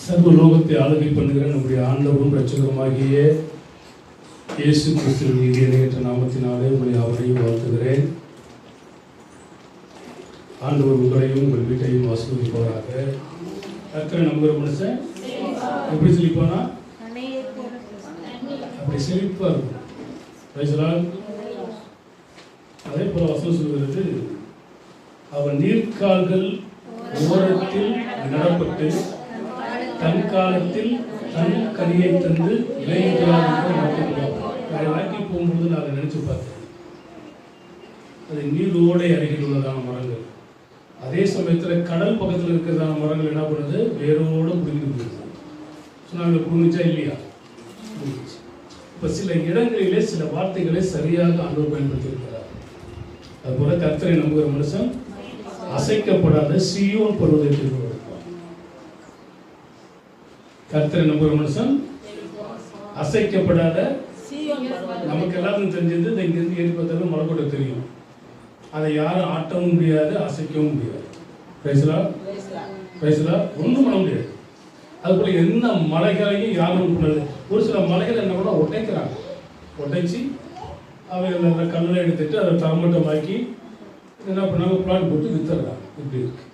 சர்வ லோகத்தை ஆளுகை பண்ணுகிற நம்முடைய ஆண்டவரும் இரட்சகருமாகிய இயேசு கிறிஸ்துவின் நீதியற்ற நாமத்தினாலே உங்களை அவரையும் வாழ்த்துகிறேன். ஆண்டவர் உங்களையும் உங்கள் வீட்டையும் ஆசீர்வதிப்பாராக. கர்த்தரை நம்புகிற மனுஷன் எப்படி செழிப்பானா? அப்படி செழிப்பா இருக்கும். அதே போல வசனம் சொல்கிறது, அவன் நீர்க்கால்கள் ஓரத்தில் நடப்பட்டு தன் காலத்தில் தன் கனியை தந்து வாக்கி போகும்போது நான் அதை நினைச்சு பார்த்தேன். அது நீரோடை அருகில் உள்ளதான மரங்கள். அதே சமயத்தில் கடல் பக்கத்தில் இருக்கிறதான மரங்கள் என்ன பண்ணுது? வேரோடு புரிந்து போயிடுது. சொன்னாங்க, புரிஞ்சிச்சா இல்லையா? இப்போ சில இடங்களிலே சில வார்த்தைகளை சரியாக ஆண்டவர் பயன்படுத்தியிருக்கிறார். அதுபோல கர்த்தரை நம்புகிற மனுஷன் அசைக்கப்படாத சீயோன் பர்வதத்தை கொடுப்பான். கர்த்தரை நம்புகிற மனுஷன் அசைக்கப்படாத, நமக்கு எல்லாருக்கும் தெரிஞ்சது இங்கிருந்து ஏறி பார்த்தாலும் மலைக்கோட்டை தெரியும். அதை யாரும் ஆட்டவும் முடியாது, அசைக்கவும் முடியாது. ஒன்றும் பண்ண முடியாது. அதுபோல என்ன மலைகளையும் யாரும் பண்ணது. ஒரு சில மலைகள் என்ன பண்ணா ஒட்டைக்கிறாங்க. ஒட்டைச்சி அவைகள் கல்லை எடுத்துட்டு அதை தரமட்டமாக்கி என்ன பண்ணாங்க, பிளான் போட்டு வித்துறாங்க. இப்படி இருக்கு.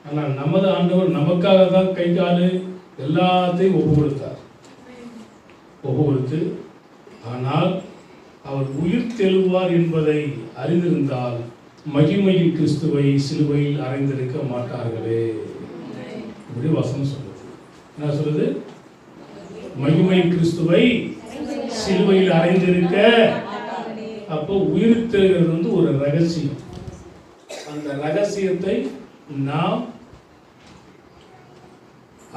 ஆனால் நமது ஆண்டவர் நமக்காக தான் கை காலு எல்லாத்தையும் ஒப்பு கொடுத்து, ஆனால் அவர் உயிர் தெழுவார் என்பதை அறிந்திருந்தால் மகிமையின் கிறிஸ்துவை சிலுவையில் அறைந்திருக்க மாட்டார்களே. இப்படி வசனம் சொல்லுது. என்ன சொல்லுது? மகிமையின் கிறிஸ்துவை சிலுவையில் அறைந்திருக்க. அப்போ உயிர் தெழுகிறது ஒரு ரகசியம். அந்த ரகசியத்தை நாம்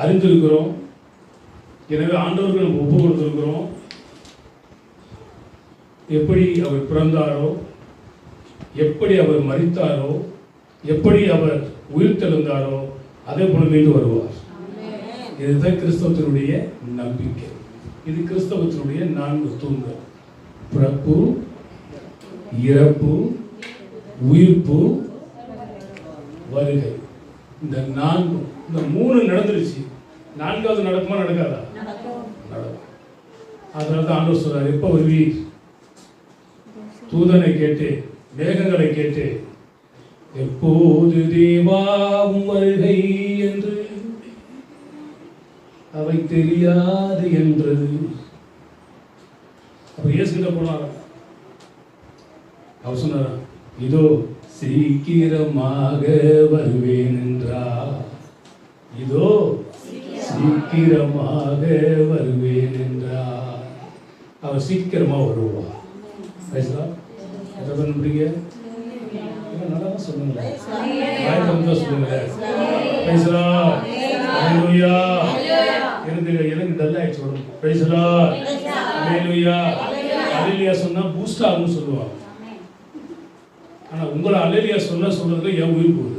அறிந்திருக்கிறோம். எனவே ஆண்டவர்கள் நம்ம ஒப்பு கொடுத்திருக்கிறோம். எப்படி அவர் பிறந்தாரோ, எப்படி அவர் மரித்தாரோ, எப்படி அவர் உயிர் தெழுந்தாரோ, அதே போல மீண்டும் வருவார். இதுதான் கிறிஸ்தவத்தினுடைய நம்பிக்கை. இது கிறிஸ்தவத்தினுடைய 4 தூண்கள்: பிறப்பு, இறப்பு, உயிர்ப்பு, வருகை. இந்த 3 நடந்துருச்சு. 4வது நடக்குமா நடக்காதா? நடக்கும். அதனால தான் ஆண்டவர் சொல்றார், எப்ப வருவீர்? தூதனை கேட்டு, மேகங்களை கேட்டு, எப்போது தேவாவும் வருகை என்று அவை தெரியாது என்றது. அப்ப இயேசுகிட்ட போனாரா? அவர் சொன்னாரா, இதோ சீக்கிரமாக வருவேன் என்றார். இதோ சீக்கிரமாக வருவேன் என்றார். அவர் சீக்கிரமா வருவார். நல்லா சொல்லுங்களேன், எனக்கு டல் ஆயிடுச்சு. சொன்னா பூஸ்ட் ஆகும்னு சொல்லுவாங்க. ஆனா உங்களை அல்லேலூயா சொல்றதுக்கு என் உயிர் போகுது.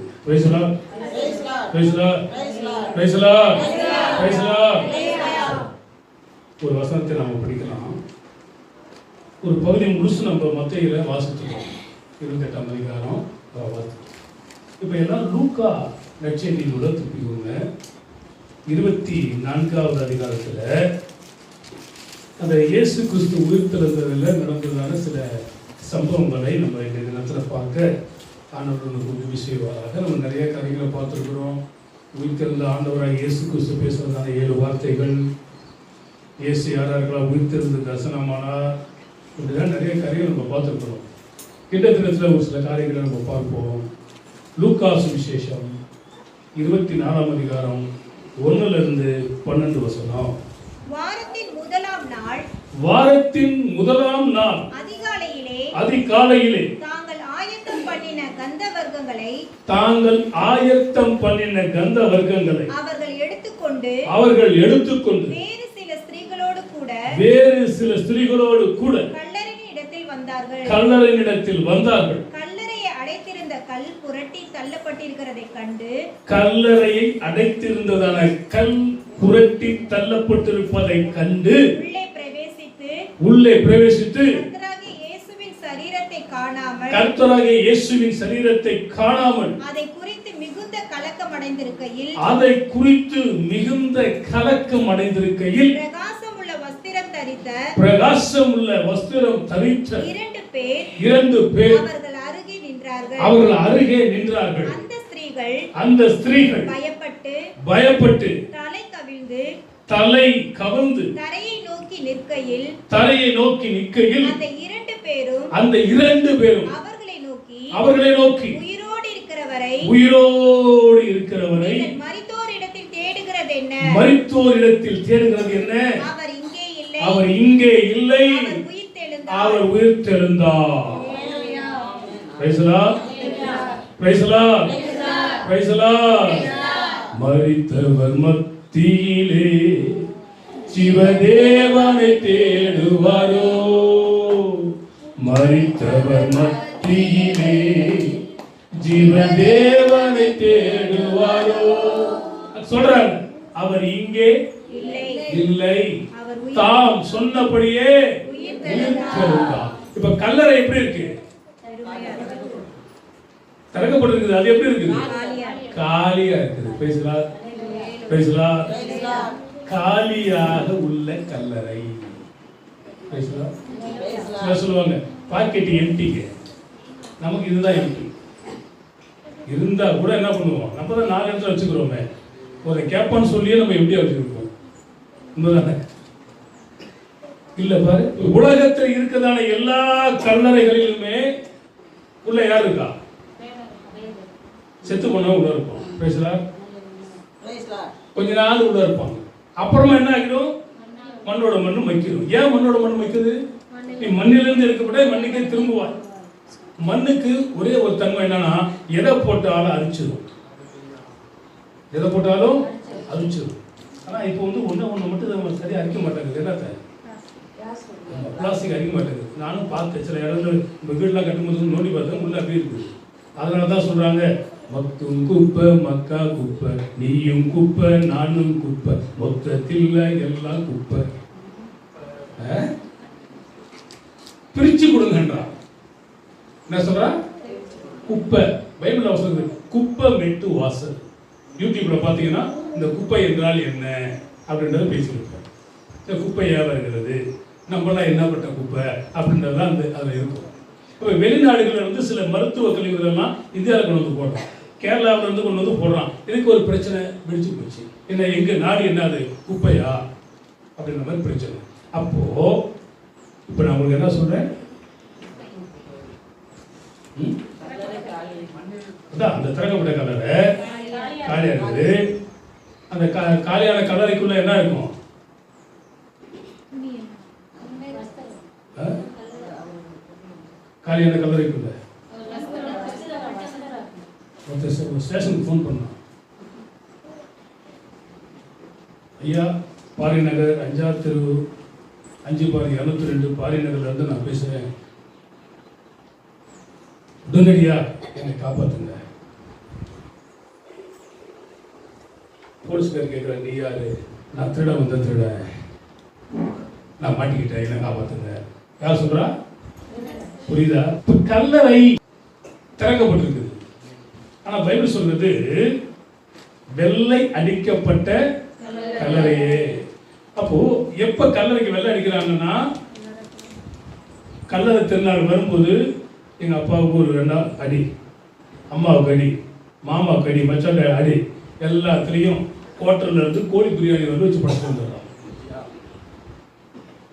ஒரு வசனத்தை நாம படிக்கலாம். ஒரு பகுதி முழுசு நம்ம மத்தேயுல வாசிச்சிருக்கோம். 28ஆம் அதிகாரம் வாசிச்சோம். இப்ப எல்லாம் லூக்கா நற்செய்தியோட திருப்பிக்கோங்க. 24வது அதிகாரத்துல அந்த இயேசு கிறிஸ்து உயிர்த்தெழுந்ததில் நடந்ததான சில சம்பவங்களை நம்ம இந்த தினத்தில் பார்க்க ஆண்டவர்களுக்கு உதவி செய்வாராக. நம்ம நிறைய கதைகளை பார்த்துருக்குறோம். உயிர்த்தெழுந்த ஆண்டவராக இயேசு கிறிஸ்து பேசுறதான 7 வார்த்தைகள், இயேசு யாரெல்லாம் உயிர்த்தெழுந்து தரிசனமானார், இப்படிதான் நிறைய கதைகள் நம்ம பார்த்துருக்குறோம். கிட்டத்தட்ட ஒரு சில காரியங்களை நம்ம பார்ப்போம். லூக்கா சுவிசேஷம் 24ஆம் அதிகாரம் 1லிருந்து 12 வசனம். வாரத்தின் முதலாம் நாள் அதிகாலையிலே தாங்கள் ஆயத்தம் பண்ணின கந்த வர்க்கங்களை அவர்கள் எடுத்துக்கொண்டு வேறு சில ஸ்திரீகளோடு கூட கல்லறையினிடத்தில் வந்தார்கள். கல்லறையை அடைத்திருந்த கல் புரட்டி தள்ளப்பட்டிருக்கிறதை கண்டு, கல்லறையை அடைத்திருந்ததான கல் புரட்டி தள்ளப்பட்டிருப்பதை கண்டு உள்ளே பிரவேசித்து கர்த்தராகிய இயேசுவின் சரீரத்தை காணாமல் அதை குறித்து மிகுந்த கலக்கம் அடைந்திருக்கையில், அதை குறித்து மிகுந்த கலக்கம் அடைந்திருக்கையில், பிரகாசம் உள்ள வஸ்திரம் தரித்த இரண்டு பேர் அவர்கள் அருகே நின்றார்கள். அந்த ஸ்திரீகள் பயப்பட்டு தலை கவிழ்ந்து தரையை நோக்கி நிற்கையில், அந்த இரண்டு பேரும் அவர்களை நோக்கி உயிரோடு இருக்கிறவரை மரித்தோரிடத்தில் தேடுகிறது என்ன? அவர் இங்கே இல்லை, அவர் உயிர்த்தெழுந்தார். Praise the Lord, praise the Lord, praise the Lord. மரித்தவர் மத்தியிலே ஜீவதேவனை தேடுவாரோ, மரித்தவர் மத்தியிலே ஜீவதேவனை தேடுவாரோ சொல்றாங்க. அவர் இங்கே இல்லை, தாம் சொன்னபடியே உயிர்த்தெழுந்தார். இப்ப கல்லறை எப்படி இருக்கு? திறக்கப்பட்டிருக்குது. அது எப்படி இருக்குது? காலியா இருக்குது. Price the Lord, praise the Lord. காலியாக உள்ள கல்லறை. Price the Lord. சொல்லுவாங்க பாக்கெட் எம்டிங்க, நமக்கு இதுதான் எம்டி. இருந்தா கூட என்ன பண்ணுவோம், நம்ம தான் 4 இடத்துல வச்சுக்கிறோமே, ஒரு கேப்பான்னு சொல்லியே நம்ம எப்படியா வச்சுருக்கோம். உண்மைதானே? இல்ல பாரு, உலகத்தில் இருக்கிறதான எல்லா கல்லறைகளிலுமே உள்ள யார் இருக்கா? செத்து போனவங்க உள்ள இருப்போம். Price the Lord. கொஞ்ச நாள் உள்ள இருப்பாங்க. அப்புறமா என்ன ஆகிடும்? மண்ணோட மண்ணு மக்கிடும். ஏன் மண்ணோட மண்ணு மக்குது? நீ மண்ணிலிருந்து எடுக்கப்பட்ட மண்ணுக்கே திரும்புவாய். மண்ணுக்கு ஒரே ஒரு தன்மை என்னன்னா, எதை போட்டாலும் அரிச்சிடும். எதை போட்டாலும் அரிச்சிடும். ஆனா இப்போ ஒண்ணு மட்டும் நம்ம சரியா அரிக்க மாட்டேங்குது. என்னத்த? பிளாஸ்டிக் அரிக்க மாட்டேங்குது. நானும் பார்த்து சில இடங்கள் நம்ம வீடுலாம் கட்டும்போது நோண்டி பார்த்தேன், உள்ள அப்படி இருக்குது. அதனால தான் சொல்றாங்க, மக்கும் குப்பை மக்கா குப்பை, நீயும் குப்பை நானும் குப்பை, மொத்தத்தில் எல்லாம் குப்பை. பிரிச்சு கொடுங்கன்றா. என்ன சொல்றா? குப்பை. பைபிள்ல சொல்றது குப்பை மெட்டு வாசல். யூடியூப்ல பாத்தீங்கன்னா இந்த குப்பை என்றால் என்ன அப்படின்றத பேசியிருப்பாங்க. இந்த குப்பை ஏன் வருகிறது, நம்மளாம் என்ன பட்ட குப்பை அப்படின்றதுலாம் அதில் இருக்கும். இப்போ வெளிநாடுகளில் சில மருத்துவ கழிவுகள் எல்லாம் இந்தியாவில் கொண்டு வந்து போடுறோம், கேரளாவில் கொண்டு வந்து போடுறான். இதுக்கு ஒரு பிரச்சனை வெடிச்சு போச்சு. என்ன, எங்க நாடு என்னது குப்பையா அப்படின்ற மாதிரி பிரச்சனை. அப்போ இப்போ நான் உங்களுக்கு என்ன சொல்றேன், அந்த திறக்கப்பட்ட கல்லறை காலியா இருக்குது. அந்த காலியான கல்லறைக்குள்ள என்ன இருக்கும்? காலியான கல்லறைக்குள்ள ஸ்டேஷனுக்கு ஃபோன் பண்ணான். ஐயா, பாரி நகர் 5ஆம் தெரு 5/202 பாரி நகர்ல இருந்து நான் பேசுறேன். உடனடியா என்னை காப்பாத்துங்க. போலீஸ்கார் கேட்கிறேன், நீ யாரு? நான் திருட வந்த திருட, நான் மாட்டிக்கிட்டேன், என்னை காப்பாத்துங்க. யார் சொல்றா? புரியுதா? கல்லறை திறக்கப்பட்டிருக்குது. ஆனா பைபிள் சொல்றது வெள்ளை அடிக்கப்பட்ட கல்லறையே. அப்போ எப்ப கல்லறைக்கு வெள்ளை அடிக்கிறாங்கன்னா, கல்லறை திருநாள் வரும்போது எங்க அப்பாவுக்கு ஒரு 2 அடி, அம்மாவுக்கு அடி, மாமாவுக்கு அடி, மச்சான் அடி, எல்லாத்துலேயும் ஹோட்டல்ல இருந்து கோழி பிரியாணி வந்து வச்சு படுத்து வந்துடுறான்.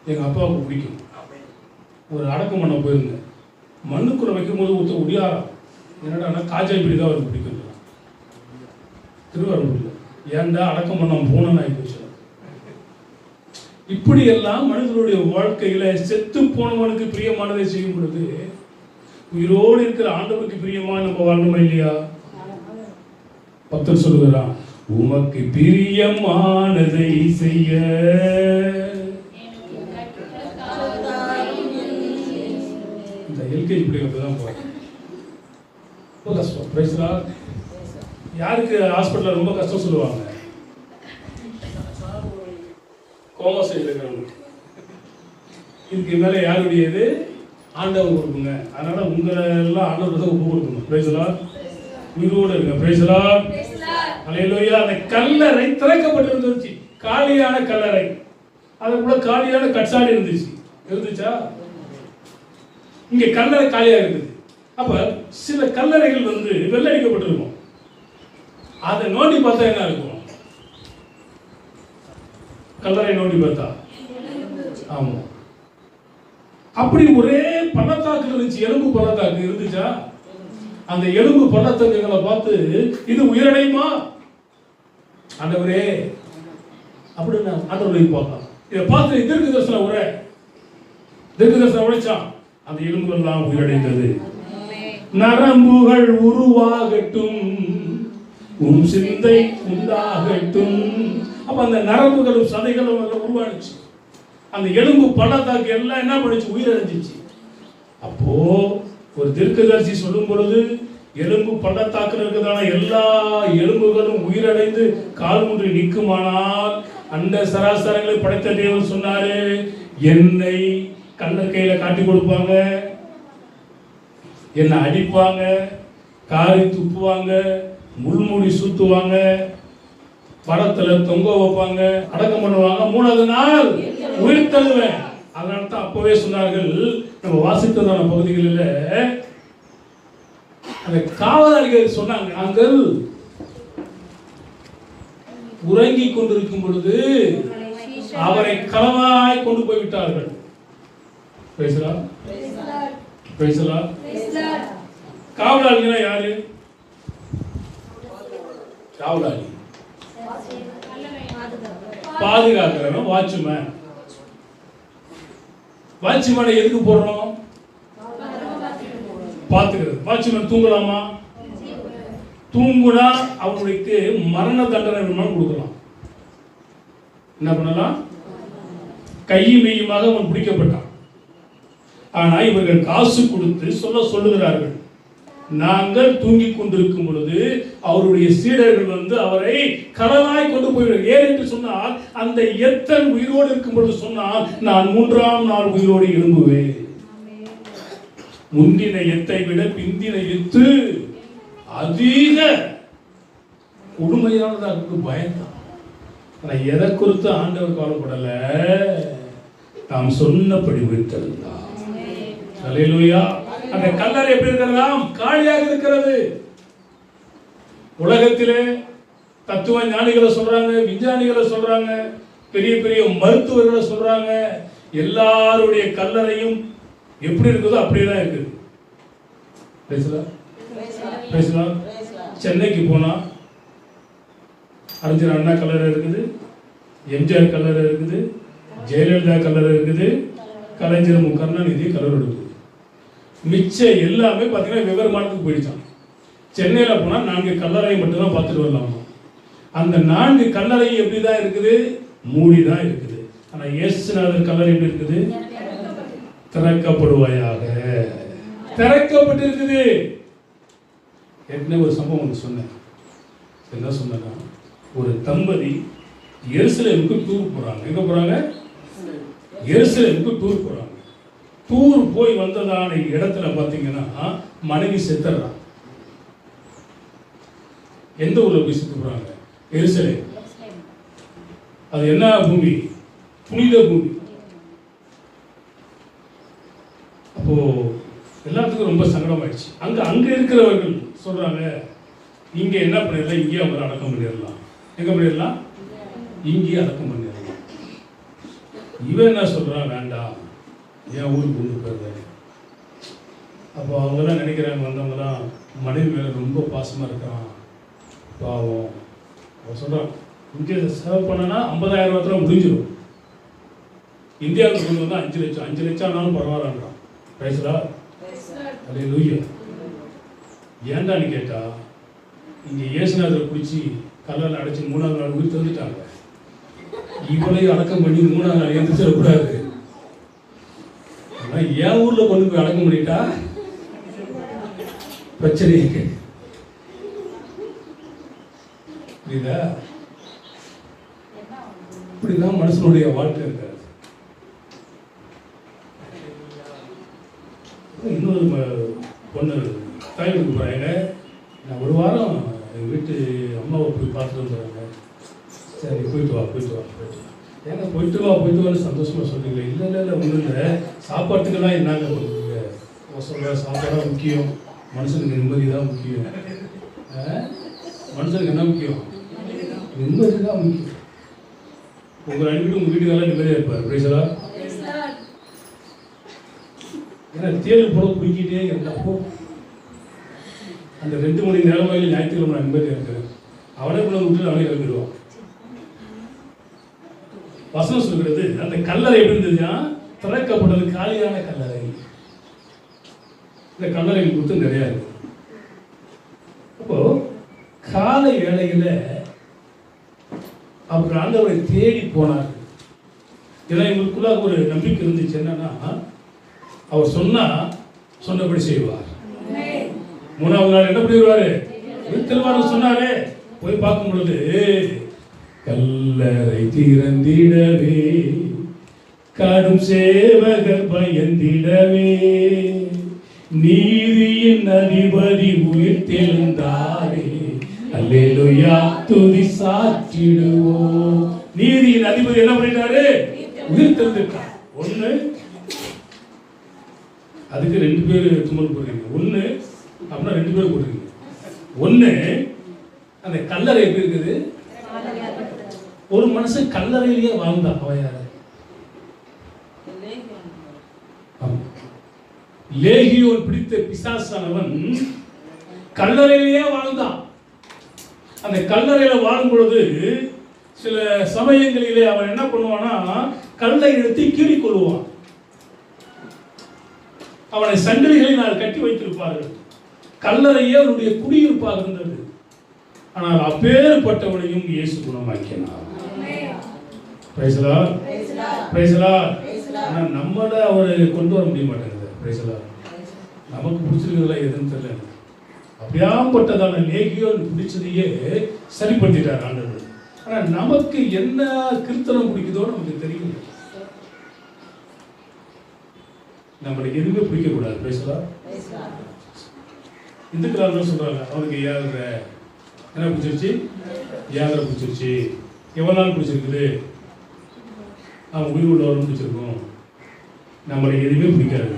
எங்க அப்பாவுக்கு பிடிக்கும். ஒரு அடக்கம் பண்ண போயிருந்தேன். மண்ணுக்குள்ள வைக்கும்போது ஒருத்த உடியாரம், என்னடா காய்ச்சல் பிடி தான் அவருக்கு பிடிக்கும். திருவாரூர்ல ஏன்டா அடக்கம் பண்ண போனன்னு ஆகிப்போச்சு. இப்படி எல்லாம் மனிதனுடைய வாழ்க்கையில செத்து போனவனுக்கு பிரியமானதை செய்யும் பொழுது உயிரோடு இருக்கிற ஆண்டவருக்கு பிரியமா நம்ம வாழணுமா இல்லையா? பக்தர் சொல்லுகிறான், உமக்கு பிரியமானதை செய்ய இந்த எல்கேஜி பிள்ளைங்க தான் போறேன். ரொம்ப கஷ்டம். Price the Lord. யாருக்கு ஹாஸ்பிட்டல்ல ரொம்ப கஷ்டம் சொல்லுவாங்க? கோமா சைடில் இருக்கிறவங்க. இதுக்கு மேலே யாருடையது? ஆண்டவர் கொடுக்குங்க. அதனால உங்களை எல்லாம் ஆண்டவர் தான் ஒப்பு கொடுக்கணும். Praise the Lord. உயிரோடு இருங்க. Praise the Lord. அல்லேலூயா. அந்த கல்லறை திறக்கப்பட்டிருந்துச்சு, காலியான கல்லறை. அதுக்குள்ள காலியான கட்சாடி இருந்துச்சா? இங்க கல்லறை காலியா இருக்குது. அப்ப சில கல்லறைகள் வெள்ளடிக்கப்பட்டிருக்கும். அதை நோண்டி பார்த்தா என்ன இருக்கும்? கல்லறை நோண்டி பார்த்தா ஆமா, அப்படி ஒரே பள்ளத்தாக்கு இருந்துச்சு, எலும்பு பள்ளத்தாக்கு இருந்துச்சா? அந்த எலும்பு பள்ளத்தாக்குகளை பார்த்து இது உயிரடையுமா ஆண்டவரே அப்படின்னு ஆண்டவரை பார்க்கலாம். இதை பார்த்து தீர்க்க தரிசனம் உரைச்சான். அந்த எலும்புகள்லாம் உயிரடைந்தது. நரம்புகள் உருவாகட்டும், உன் சிந்தை உண்டாகட்டும். அப்ப அந்த நரம்புகளும் சதைகளும் உருவானுச்சு. அந்த எலும்பு பள்ளத்தாக்கு எல்லாம் என்ன பண்ணுச்சு? உயிரடைஞ்சிச்சு. அப்போ ஒரு தீர்க்கதரிசி சொல்லும் பொழுது எலும்பு பள்ளத்தாக்கில் இருக்கிறதான எல்லா எலும்புகளும் உயிரடைந்து கால் ஊன்றி நிற்குமானால் அந்த சராசரங்களை படைத்த தேவன் சொன்னாரு, என்னை கல்லர் கையில காட்டி கொடுப்பாங்க, என்னை அடிப்பாங்க, காரி துப்புவாங்க, முள்மூடி சுத்துவாங்க, படத்துல தொங்க வைப்பாங்க, அடக்கம் பண்ணுவாங்க, 3வது நாள் உயிர் தள்ளுவேன். அதனால தான் அப்பவே சொன்னார்கள், நம்ம வாசித்ததான பகுதிகளில் அந்த காவலாளிகள் சொன்னாங்க, நாங்கள் உறங்கி கொண்டிருக்கும் பொழுது அவரை களவாய் கொண்டு போய்விட்டார்கள். காவலாளிகளா யாரு? காவலாளி பாதுகாக்கிறவன், வாட்ச்மேன். வாட்ச்மேனை எதுக்கு போடுறோம்? பார்த்துக்கிறது. வாட்ச்மேன் தூங்கலாமா? தூங்குனா அவனுக்கு மரண தண்டனை கொடுக்கலாம். என்ன பண்ணலாம்? கையும் மெய்யுமாக அவன் பிடிக்கப்பட்டான். ஆனா இவர்கள் காசு கொடுத்து சொல்லுகிறார்கள், நாங்கள் தூங்கிக் கொண்டிருக்கும் பொழுது அவருடைய சீடர்கள் அவரை களவாய் கொண்டு போய்விடுவார். ஏன் என்று சொன்னால், அந்த எத்தன் உயிரோடு இருக்கும் பொழுது சொன்னால், நான் 3ஆம் நாள் உயிரோடு எழும்புவேன். முந்தின எத்தை விட பிந்தின எத்து அதிக கொடுமையானதாக இருக்கு. பயந்தான். ஆனா எதை குறித்து ஆண்டவர் கவலைப்படல, நாம் சொன்னபடி உயிர்த்தெழுந்தார். அல்லேலூயா. அந்த கல்லறை எப்படி இருக்கிறதாம்? காலியாக இருக்கிறது. உலகத்திலே தத்துவ ஞானிகளை சொல்றாங்க, விஞ்ஞானிகளை சொல்றாங்க, பெரிய பெரிய மருத்துவர்களை சொல்றாங்க, எல்லாருடைய கல்லறையும் எப்படி இருக்குதோ அப்படியே தான் இருக்குது. பேசலாம். சென்னைக்கு போனா அறிஞர் அண்ணா கல்லறை இருக்குது, எம்ஜிஆர் கல்லறை இருக்குது, ஜெயலலிதா கல்லறை இருக்குது, கலைஞர் கருணாநிதி கல்லறை இருக்குது. மிச்சம் எல்லாமே பார்த்தீங்கன்னா விவரமானதுக்கு போயிடுச்சான். சென்னையில் போனால் 4 கல்லறையை மட்டும்தான் பார்த்துட்டு வரலாமா. அந்த 4 கல்லறை எப்படி தான் இருக்குது? மூடி தான் இருக்குது. ஆனால் இயேசுநாதர் கல்லறை எப்படி இருக்குது? திறக்கப்படுவாயாக, திறக்கப்பட்டு இருக்குது. என்ன ஒரு சம்பவம் ஒன்று சொன்னேன். என்ன சொன்னா, ஒரு தம்பதி எருசலேமுக்கு டூர் போறாங்க. எங்க போறாங்க? எருசலேமுக்கு டூர் போறாங்க. டூர் போய் வந்ததான இடத்துல பாத்தீங்கன்னா மனைவி செத்துறான். எந்த ஊர்ல போய் செத்து போறாங்க? எருசலேம். அது என்ன பூமி? புனித பூமி. அப்போ எல்லாத்துக்கும் ரொம்ப சங்கடம் ஆயிடுச்சு. அங்க இருக்கிறவர்கள் சொல்றாங்க, இங்க என்ன பண்ணிடலாம், இங்கே அவரை அடக்கம் பண்ணிடலாம். எங்க பண்ணிடலாம்? இங்கே அடக்கம் பண்ணிடலாம். இவன் என்ன சொல்றான், வேண்டாம், என் ஊருக்கு கொண்டு போயிருந்தாரு. அப்போ அவங்கெல்லாம் நினைக்கிறாங்க, வந்தவங்கலாம் மனைவி மேலே ரொம்ப பாசமாக இருக்கிறான், பாவம். அவன் சொல்கிறான், இங்கே சேவ் பண்ணனா 50,000 ரூபாய் முடிஞ்சிடும், இந்தியாவுக்கு கொண்டு வந்தால் 5 லட்சம், 5 லட்சம் ஆனாலும் பரவாயில்லன்றான். பேசுறா அதே லூயா. ஏன்டான்னு கேட்டா, இங்கே இயேசுநாதரை பிடிச்சி கல்லறையில் அடைச்சி 3ஆவது நாள் உயிர் தந்துட்டாங்க. இவளையும் அடக்கம் பண்ணி 3ஆவது நாள் எழுந்திரிச்சிடக்கூடாது. என் ஊர்ல கொண்டு போய் அடக்கம் பண்ணிட்டா பிரச்சனை. புரியுதா? இப்படிதான் மனுஷனுடைய வாழ்க்கை இருக்காது. இன்னொரு பொண்ணு தாய்வுக்கு போறாங்க. நான் ஒரு வாரம் எங்கள் வீட்டு அம்மாவை போய் பார்த்துட்டு வந்துடுறாங்க. சரி போயிட்டு வா போயிட்டு வா போயிட்டு வா. ஏன்னா போயிட்டு வான்னு சந்தோஷமாக சொல்றீங்களே. இல்லை ஒன்றும் இல்லை, சாப்பாட்டுக்கெல்லாம் என்னங்க பண்ணுவீங்க? சொல்கிற சாப்பாடாக முக்கியம், மனுஷனுக்கு நிம்மதி தான் முக்கியம். மனுஷனுக்கு என்ன முக்கியம்? நிம்மதி தான் முக்கியம். உங்களை அனுப்பிட்டு உங்கள் வீட்டுக்கெல்லாம் நிம்மதியாக இருப்பார். பிரைசலா. ஏன்னா தேர்வு போட பிடிக்கிட்டே இருந்தப்போ அந்த 2 மணி நேரம் வரையில் ஞாயிற்றுக்கிழமை நான் நிம்மதியாக இருக்கிறேன். அவனே கூட விட்டு அவனே கிளம்பிடுவான். வசனம் சொல்கிறது, அந்த கல்லறை எப்படி இருந்ததுன்னா திறக்கப்பட்டது காலியான கல்லறை. இந்த கல்லறைகள் கொடுத்து நிறையா இருக்கு. அப்போ காலை வேளையில் அவர் ஆண்டவரை தேடி போனார். ஏன்னா இவங்களுக்குள்ளாக ஒரு நம்பிக்கை இருந்துச்சு, என்னன்னா அவர் சொன்னபடி செய்வார். 3வது நாள் என்ன பண்ணிடுவாரு? திருவாரூர் சொன்னாரே. போய் பார்க்கும் பொழுது கல்லறை திறந்திடவே, கடும் சேவகர் பயந்திடவே, நீதியின் அதிபதி உயிர்த்தெழுந்தாரே, அல்லேலூயா துதி சாற்றிடுவோம். நீதியின் அதிபதி என்ன பண்ணிட்டாரு? உயிர்த்தெழுந்திருக்கார். ஒண்ணு, அதுக்கு 2 பேர் தும்மல் போடுறீங்க. ஒண்ணு அப்படின்னா 2 பேர் போடுறீங்க. ஒண்ணு, அந்த கல்லறை எப்படி இருக்குது? ஒரு மனுஷன் கல்லறையிலேயே வாழ்ந்தான். அவையாரு லேகியோன் பிடித்த பிசாசானவன் கல்லறையிலேயே வாழ்ந்தான். அந்த கல்லறையில வாழும் பொழுது சில சமயங்களிலே அவன் என்ன பண்ணுவானா, கல்லை எடுத்து கீறி கொள்வான். அவனை சங்கிலிகளினால் கட்டி வைத்திருப்பார்கள். கல்லறையே அவனுடைய குடியிருப்பாக இருந்தது. ஆனால் அப்பேற்பட்டவனையும் இயேசு குணமாக்கினார். Praise the Lord, praise the Lord. ஆனா நம்மள அவரை கொண்டு வர முடிய மாட்டேங்குது. Praise the Lord. நமக்கு பிடிச்சிருக்கிறதுல எதுன்னு தெரியல. அப்படியாப்பட்டதான லேகியோன் பிடிச்சதையே சரிப்படுத்திட்டார் ஆண்டவர். ஆனா நமக்கு என்ன கிருத்தனம் பிடிக்குதோ நமக்கு தெரியல. நம்மளுக்கு எதுவுமே பிடிக்க கூடாது. Price the Lord. இந்துக்கள் என்ன சொல்றாங்க? அவனுக்கு என்ன பிடிச்சிருச்சு? யாதரை பிடிச்சிருச்சு. எவ்வளோ நாள் பிடிச்சிருக்குது? அவன் உயிர் உள்ளவரும் பிடிச்சிருக்கும். நம்மளுக்கு எதுவுமே பிடிக்காது.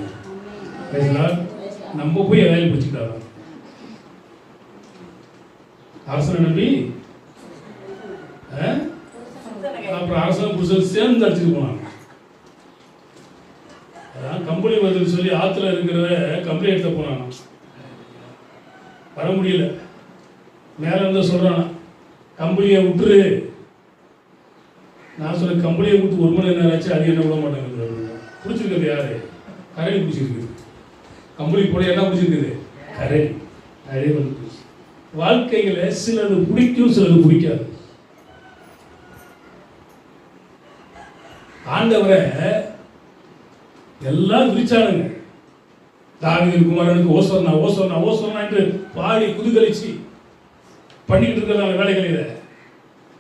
நம்ம போய் எதாவது பிடிச்சிக்கிட்டாங்க. அரசனை நம்பி அப்புறம் அரசனை பிடிச்சது சேர்ந்து அடிச்சுட்டு போனாங்க. அதான் கம்பெனி வருதுன்னு சொல்லி ஆற்றுல இருக்கிற கம்பெனி எடுத்த போனாங்க. வர முடியல. மேலே இருந்து சொல்கிறான், கம்பெனியை விட்டுரு. நான் சொல்ல கம்பெனியை விட்டு 1 மணி நேரம் ஆச்சு, அது என்ன விட மாட்டேங்குது. பிடிச்சிருக்கிறது யாரு? கரடி பிடிச்சிருக்குது. கம்பெனி போட என்ன பிடிச்சிருக்குது? கரடி. அதே வந்து வாழ்க்கையில் சிலது பிடிக்கும், சிலது பிடிக்காது. ஆண்டவரை எல்லாம் விரிச்சானுங்க. தாவீது குமாரனுக்கு ஓசோனா என்று பாடி குதுகலிச்சு பண்ணிக்கிட்டு இருக்கிறதான வேலைகளில்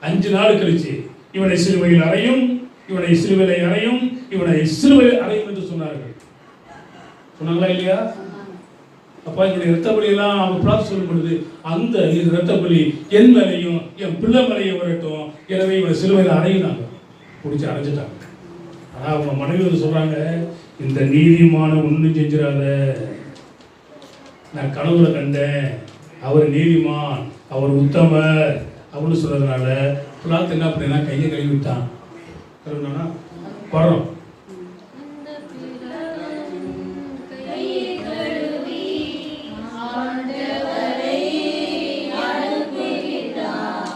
5 நாள் கழிச்சு இவனை சிலுவையில் அறையும், இவனை சிலுவையில் அறையும், இவனை சிலுவையில் அறையும் என்று சொன்னார்கள். சொன்னாங்களா இல்லையா? அப்பா என்னுடைய இரத்த பலியெல்லாம் அவங்க பிரார்த்தனை சொல்லும் பொழுது அந்த இரத்த பலி என் மேலையும் என் பிள்ளை மேலையும் வரட்டும், எனவே இவனை சிலுவையில் அறையினாங்க. பிடிச்சி அரைஞ்சிட்டாங்க. ஆனால் அவங்க மனைவி வந்து சொல்றாங்க, இந்த நீதிமான ஒன்றும் செஞ்சிடாத. நான் கனவுல கண்டேன், அவர் நீதிமான், அவர் உத்தமர் அப்படின்னு சொல்றதுனால பிளாத் என்ன அப்படின்னா கையை கழுவிட்டான். படம்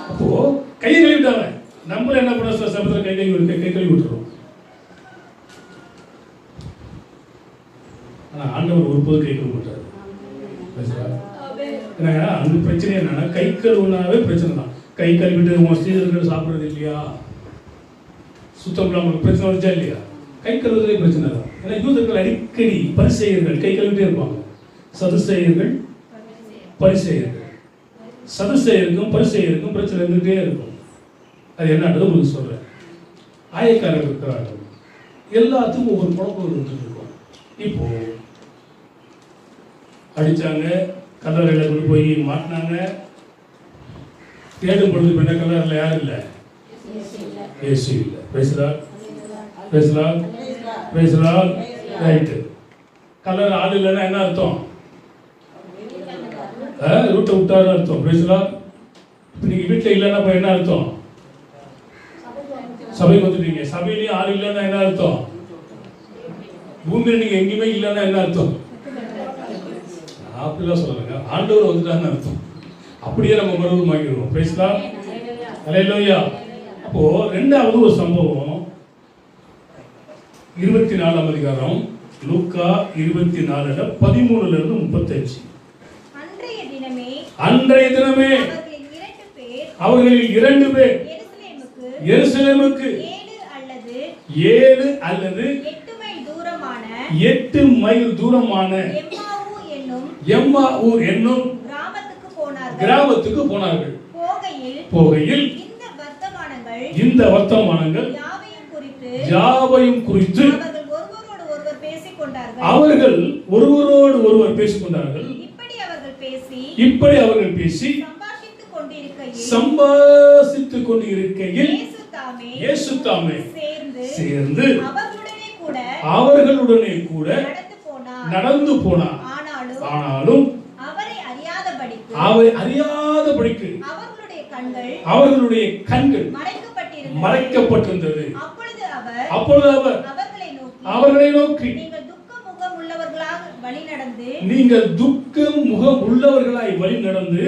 அப்போ கையை கழுவிட்டாங்க. நம்மள என்ன பண்ண சமயத்தில் கை கழுவி விட்டுறோம். ஆனா ஆண்டவர் ஒருபோது கை கழுவ மாட்டார். அங்க பிரச்சனை என்னன்னா கை கழுவுனாவே பிரச்சனை தான். கை கழுவிட்டு உன் ஸ்ரீதர்கள் சாப்பிட்றது இல்லையா, சுத்தம் இல்லாமல் பிரச்சனை வந்துச்சா இல்லையா? கை கழுவுறதே பிரச்சனை தான். ஏன்னா யூதர்கள் அடிக்கடி பரிசேயர்கள் கை கழுவிட்டே இருப்பாங்க. சதுசேயர்கள் பரிசேயர்கள், சதுசேயருக்கும் பரிசேயருக்கும் பிரச்சனை இருந்துகிட்டே இருக்கும். அது என்னன்றது உங்களுக்கு சொல்றேன். ஆயக்காரர்கள் இருக்கிறார்கள், எல்லாத்துக்கும் ஒவ்வொரு குழப்பம் இருந்துட்டு இருக்கும். இப்போ அடிச்சாங்க, கல்லறையில் கொண்டு போய் மாட்டினாங்க. தேடும் பொழுது என்ன கலர்ல யார் இல்ல? இயேசு இல்ல. Price the Lord. Praise the Lord. Praise the Lord. Right. Colour ஆள் இல்லைன்னா என்ன அர்த்தம்? ரூட்டை விட்டாருன்னு அர்த்தம். Price the Lord. இப்போ நீங்க வீட்டில் இல்லைன்னா இப்போ என்ன அர்த்தம்? சபைக்கு வந்துட்டீங்க. சபையிலேயே ஆள் இல்லைன்னா என்ன அர்த்தம்? பூமியில் நீங்க எங்கேயுமே இல்லைன்னா என்ன அர்த்தம்? அப்படிலாம் சொல்லுங்க. ஆண்டவர் வந்துட்டான்னு அர்த்தம். அப்படியே நம்ம மறுபடியும் வாங்கிடுவோம். Praise the Lord. ஹல்லேலூயா. அப்போ ரெண்டாவது ஒரு சம்பவம் 24ஆம் அதிகாரம் லூக்கா 24:13-35. அன்றைய தினமே அவர்களில் 2 பேர் எருசலேமுக்கு 7 அல்லது 8 மைல் தூரமான எம்மாவூர் என்னும் கிராமத்துக்கு போனார்கள். போகையில் இந்த வர்த்தமானங்கள் யாவையும் குறித்து அவர்கள் ஒருவரோடு ஒருவர் பேசிக்கொண்டார்கள். இப்படி அவர்கள் பேசி சம்பாஷித்துக் கொண்டிருக்கையில் இயேசு தாமே சேர்ந்து அவர்களுடனே கூட நடந்து போனார். ஆனாலும் அவரை அறியாதபடிக்கு அவர்களுடைய கண்கள் மறைக்கப்பட்டிருந்தது. அப்பொழுது அவர் அவர்களை நோக்கி நீங்கள் துக்க முகம் உள்ளவர்களாய் வழி நடந்து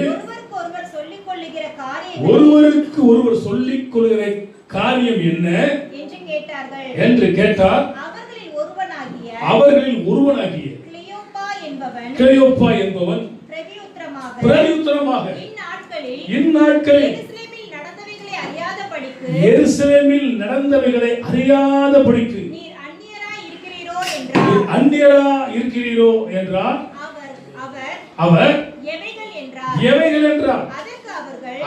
ஒருவருக்கு ஒருவர் சொல்லிக் கொள்கிற காரியம் என்ன என்று கேட்டார். அவர்களில் ஒருவனாகிய கிளியோப்பா என்பவன் பிரதியுத்தரமாக இந்நாட்களில் எருசலேமில் நடந்தவைகளை அறியாதபடிக்கு அந்நியரா இருக்கிறீரோ என்றார். அவர் எவைகள் என்றார்.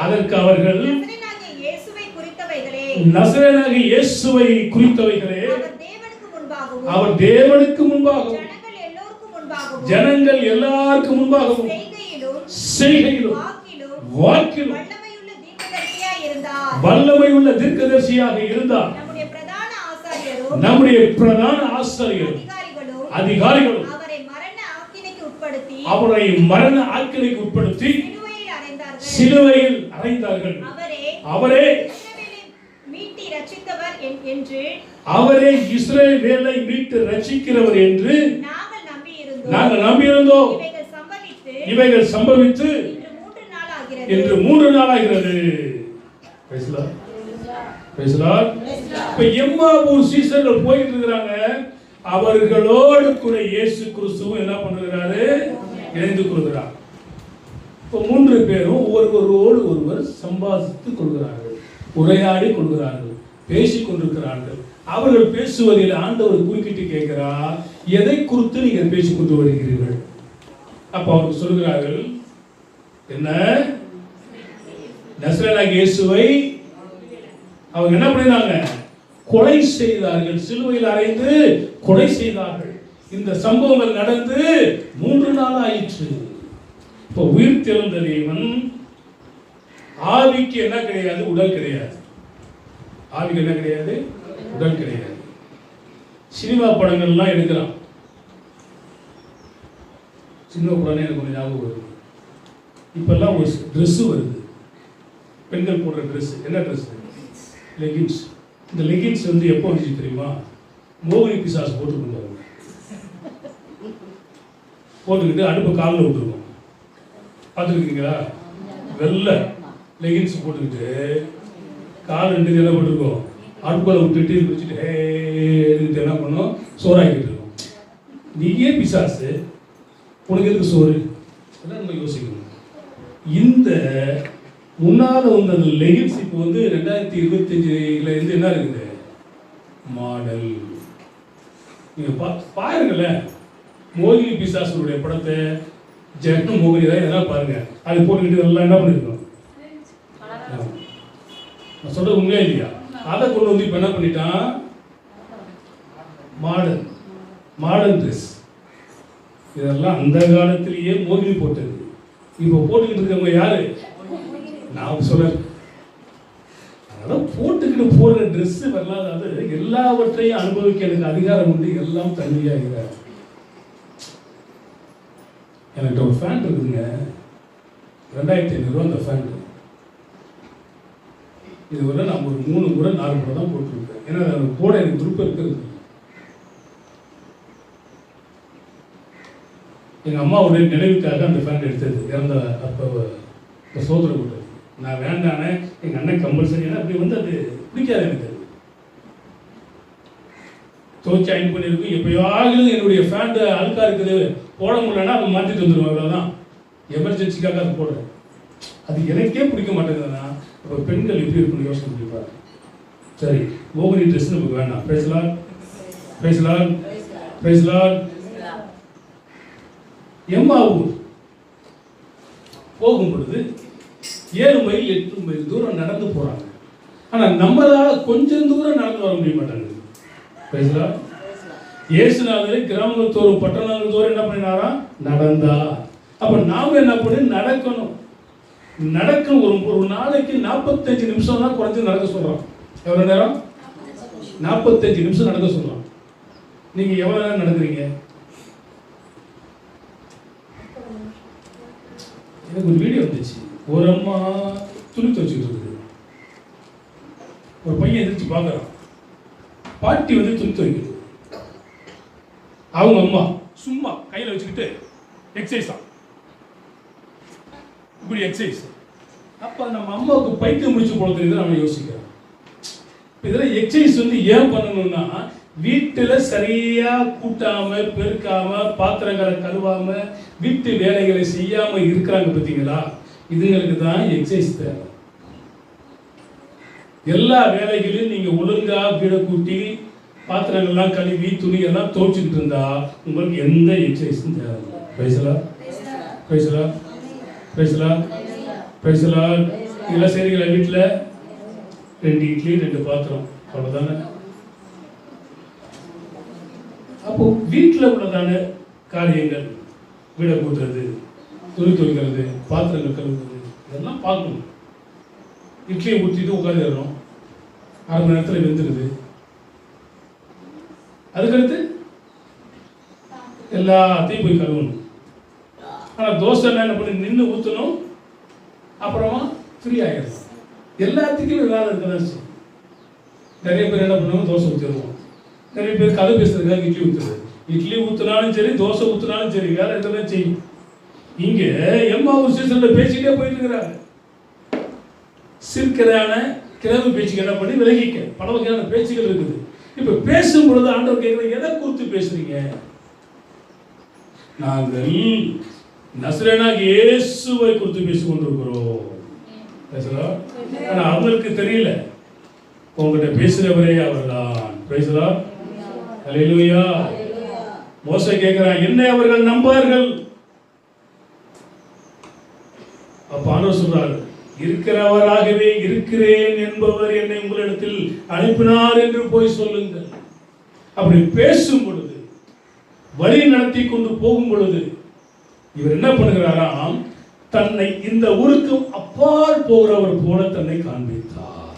அதற்கு அவர்கள் நசரேயனாகிய இயேசுவை குறித்தவைகளே, அவர் தேவனுக்கு முன்பாகவும் ஜனங்கள் எல்லாருக்கும் முன்பாகவும் செய்கையிலும் வாக்கிலும் வல்லமையுள்ள தீர்க்கதரிசியாக இருந்தார். நம்முடைய பிரதான ஆசாரியரும் அதிகாரிகளும் அவரை மரண ஆக்கினைக்கு உட்படுத்தி சிலுவையில் அறைந்தார்கள். அவரே இஸ்ரவேலை மீட்டு ரட்சிக்கிறவர் என்று நாங்கள் நம்பியிருந்தோம். இவைகள் சம்பவித்து இன்று 3 நாள் ஆகிறது. இப்ப எம்மாவூர் சீசர்கள் போயிட்டு இருக்கிறாங்க. அவர்களோடு கூட இயேசு கிறிஸ்துவும் என்ன பண்ணுகிறாரு? இணைந்து கொள்கிறார். இப்போ 3 பேரும் ஒருவரோடு ஒருவர் சம்பாதித்துக் கொள்கிறார்கள், உரையாடி கொள்கிறார்கள், பேசிக் கொண்டிருக்கிறார்கள். அவர்கள் பேசுவதில் ஆண்டவர் குறுக்கிட்டு கேட்கிறார், எதை குறித்து நீங்கள் பேசிக் கொண்டு வருகிறீர்கள்? அப்ப அவர்கள் சொல்கிறார்கள், என்ன நசரேயனாகிய இயேசுவை அவங்க என்ன பண்ணினாங்க? கொலை செய்தார்கள். சிலுவையில் அறைந்து கொலை செய்தார்கள். இந்த சம்பவங்கள் நடந்து 3 நாள் ஆயிற்று. இப்போ உயிர் தெழுந்த தேவன் ஆவிக்கு என்ன கிடையாது? உடல் கிடையாது. ஆவிக்கு என்ன கிடையாது? உடல் கிடையாது. சினிமா படங்கள்லாம் எடுக்கிறான். சினிமா படம் எனக்கு கொஞ்சம் ஞாபகம் வருது. இப்பெல்லாம் ஒரு ட்ரெஸ் வருது, பெண்கள் போடுற ட்ரெஸ். என்ன ட்ரெஸ்? லெகின்ஸ். இந்த லெகின்ஸ் வந்து எப்போ வந்துச்சு தெரியுமா? மோகினி பிசாசு போட்டுருந்தாங்க. போட்டுக்கிட்டு அடுப்பு காலில் விட்டுருக்கோம். பார்த்துருக்கீங்களா? வெள்ளை லெகின்ஸ் போட்டுக்கிட்டு கால் 2 என்ன போட்டிருக்கோம், அடுப்பில் விட்டுட்டு குடிச்சிட்டு என்ன பண்ணோம்? சோறாக்கிட்டு இருக்கோம். நீயே பிசாசு, உனக்கு எதுக்கு சோறு? அதெல்லாம் நம்ம யோசிக்கணும். இந்த முன்னால் வந்த லெகின்ஸ் இப்போ வந்து 2025 இருந்து என்ன இருக்குது? மாடல். நீங்கள் பாருங்களேன், மோகினி பிசாசுடைய படத்தை, ஜெகன் மோகினி தான் எதனா பாருங்க. அது போட்டுக்கிட்டு எல்லாம் என்ன பண்ணிருக்கோம்? நான் சொல்றது உண்மையா இல்லையா? அதை கொண்டு வந்து இப்போ என்ன பண்ணிட்டான்? Modern dress. இதெல்லாம் அந்த காலத்திலேயே மோகினி போட்டது. இப்போ போட்டுக்கிட்டு இருக்கவங்க யாரு? நான் சொல்ல அதெல்லாம் போட்டுக்கிட்டு போற ட்ரெஸ் வரலாது. அது எல்லாவற்றையும் அனுபவிக்க எனக்கு அதிகாரம் உண்டு. எல்லாம் தனியாக எனக்கு ஒரு ஃபேன் இருக்குதுங்க, 2500 அந்த ஃபேன். இதுவரை நான் ஒரு 3 முறை 4 முறை தான் போட்டுருக்கேன். ஏன்னா அது போட எனக்கு விருப்பம் இருக்கிறது. எங்கள் அம்மாவுடைய நினைவுக்காக அந்த ஃபேன் எடுத்தது, இறந்த அப்போ சோதனை போட்டது. நான் வேண்டானே, எங்கள் அண்ணன் கம்பல்சரி. ஏன்னா அப்படி வந்து அது பிடிக்காது எனக்கு. அது துவச்சி அயன் பண்ணியிருக்கும். எப்போயாவது என்னுடைய ஃபேன் அழுக்காக இருக்குது போட முடியலன்னா அதை மாற்றிட்டு வந்துடுவோம். அவ்வளோதான், எமர்ஜென்சிக்காக அது போடுறேன். அது எனக்கே பிடிக்க மாட்டேங்குதுன்னா அப்போ பெண்கள் எப்படி இருக்குன்னு யோசனை பண்ணிப்பாரு. சரி, மோகினி ட்ரெஸ் நமக்கு வேண்டாம். பேசலாம் பேசலாம் பேசலாம். எம்மாவூர் போகும் பொழுது 7 மைல் 8 மைல் தூரம் நடந்து போறாங்க. ஆனா நம்மளால கொஞ்சம் தூரம் நடந்து வர முடிய மாட்டாங்க. பேசலாம். இயேசுநாதர் கிராமங்கள் தோறும் பட்டணங்கள் தோறும் என்ன பண்ணினாரா? நடந்தா. அப்ப நாம என்ன பண்ணி நடக்கணும். நடக்கணும். ஒரு நாளைக்கு 45 நிமிஷம் தான் குறைஞ்சு நடக்க சொல்றோம். எவ்வளவு நேரம்? 45 நிமிஷம் நடக்க சொல்றோம். நீங்க எவ்வளவு நேரம் நடக்கிறீங்க? எனக்கு ஒரு வீடியோ வந்துச்சு. ஒரு அம்மா துணி துவைச்சிட்டு இருக்குது. ஒரு பையன் எதிர்த்து பார்க்குறான். பாட்டி வந்து துணி துவைக்குது. அவங்க அம்மா சும்மா கையில் வச்சுக்கிட்டு எக்ஸசைஸ் தான், இப்படி எக்ஸசைஸ். அப்போ நம்ம அம்மாவுக்கு பைத்தியம் முடிச்சு போல தெரியுது. நம்ம யோசிக்கிறோம், இதெல்லாம் எக்ஸசைஸ் வந்து ஏன் பண்ணணும்னா, வீட்டில் சரியா கூட்டாம பெருக்காம பாத்திரங்களை கழுவாம வீட்டு வேலைகளை செய்யாம இருக்கிறாங்க பார்த்தீங்களா? இதுங்களுக்கு தான் எக்ஸசைஸ் தேவை. எல்லா வேலைகளையும் நீங்க ஒழுங்கா வீட கூட்டி பாத்திரங்கள்லாம் கழுவி துணி எல்லாம் துவைச்சிட்டு இருந்தா உங்களுக்கு எந்த எக்ஸசைஸும் தேவை. பேசலாம் பேசலாம் பேசலாம் பேசலாம். இதெல்லாம் செய்றீங்களா? வீட்டில் 2 இட்லி 2 பாத்திரம், அவ்வளோதானே. அப்போ வீட்டில் உள்ளதான காரியங்கள், வீடை கூட்டுறது, துணி துவைக்கிறது, பாத்திரங்கள் கழுவுறது, இதெல்லாம் பார்க்கணும். இட்லியை ஊற்றிட்டு உட்காந்துடுறோம், 1/2 மணி நேரத்தில் வெந்துடுது. அதுக்கடுத்து எல்லாத்தையும் போய் கழுவணும். ஆனால் தோசை என்ன பண்ணி நின்று ஊற்றணும், அப்புறமா ஃப்ரீ ஆகிடும். எல்லாத்துக்கும் வேலை இருக்கதான் செய்யும். நிறைய பேர் என்ன பண்ணுவாங்க? தோசை ஊற்றிடுவோம். நிறைய பேர் கதை பேசுறதுக்காக இட்லி ஊற்றுறது. இட்லி ஊற்றினாலும் சரி, தோசை ஊற்றினாலும் சரி, வேலை இருக்கதான் செய்யும். இங்கே எம்மாவூர் சீசனில் பேசிக்கிட்டே போயிட்டு இருக்கிறாங்க. சிற்கதான கிழவு பேச்சுக்கு என்ன பண்ணி விலகிக்க பல வகையான பேச்சுகள் இருக்குது. இப்ப பேசும் பொழுது ஆண்டவர் கேட்கிற, எதை குறித்து பேசுறீங்க? நாங்கள் நசரேயனாகிய இயேசுவை குறித்து பேசிக் கொண்டிருக்கிறோம். பேசலாம். ஆனா அவங்களுக்கு தெரியல, உங்ககிட்ட பேசுறவரே அவர்தான். பேசலாம். அல்லேலூயா. மோசே கேட்கிறான், என்னை அவர்கள் நம்பார்கள். அப்ப ஆண்டவர் சொல்றாரு, இருக்கிறவராகவே இருக்கிறேன் என்பவர் என்னை உங்களிடத்தில் அனுப்பினார் என்று போய் சொல்லுங்கள். அப்படி பேசும் பொழுது, வழி நடத்தி கொண்டு போகும் பொழுது இவர் என்ன பண்ணுகிறாராம்? தன்னை இந்த ஊருக்கும் அப்பால் போகிறவர் போல தன்னை காண்பித்தார்.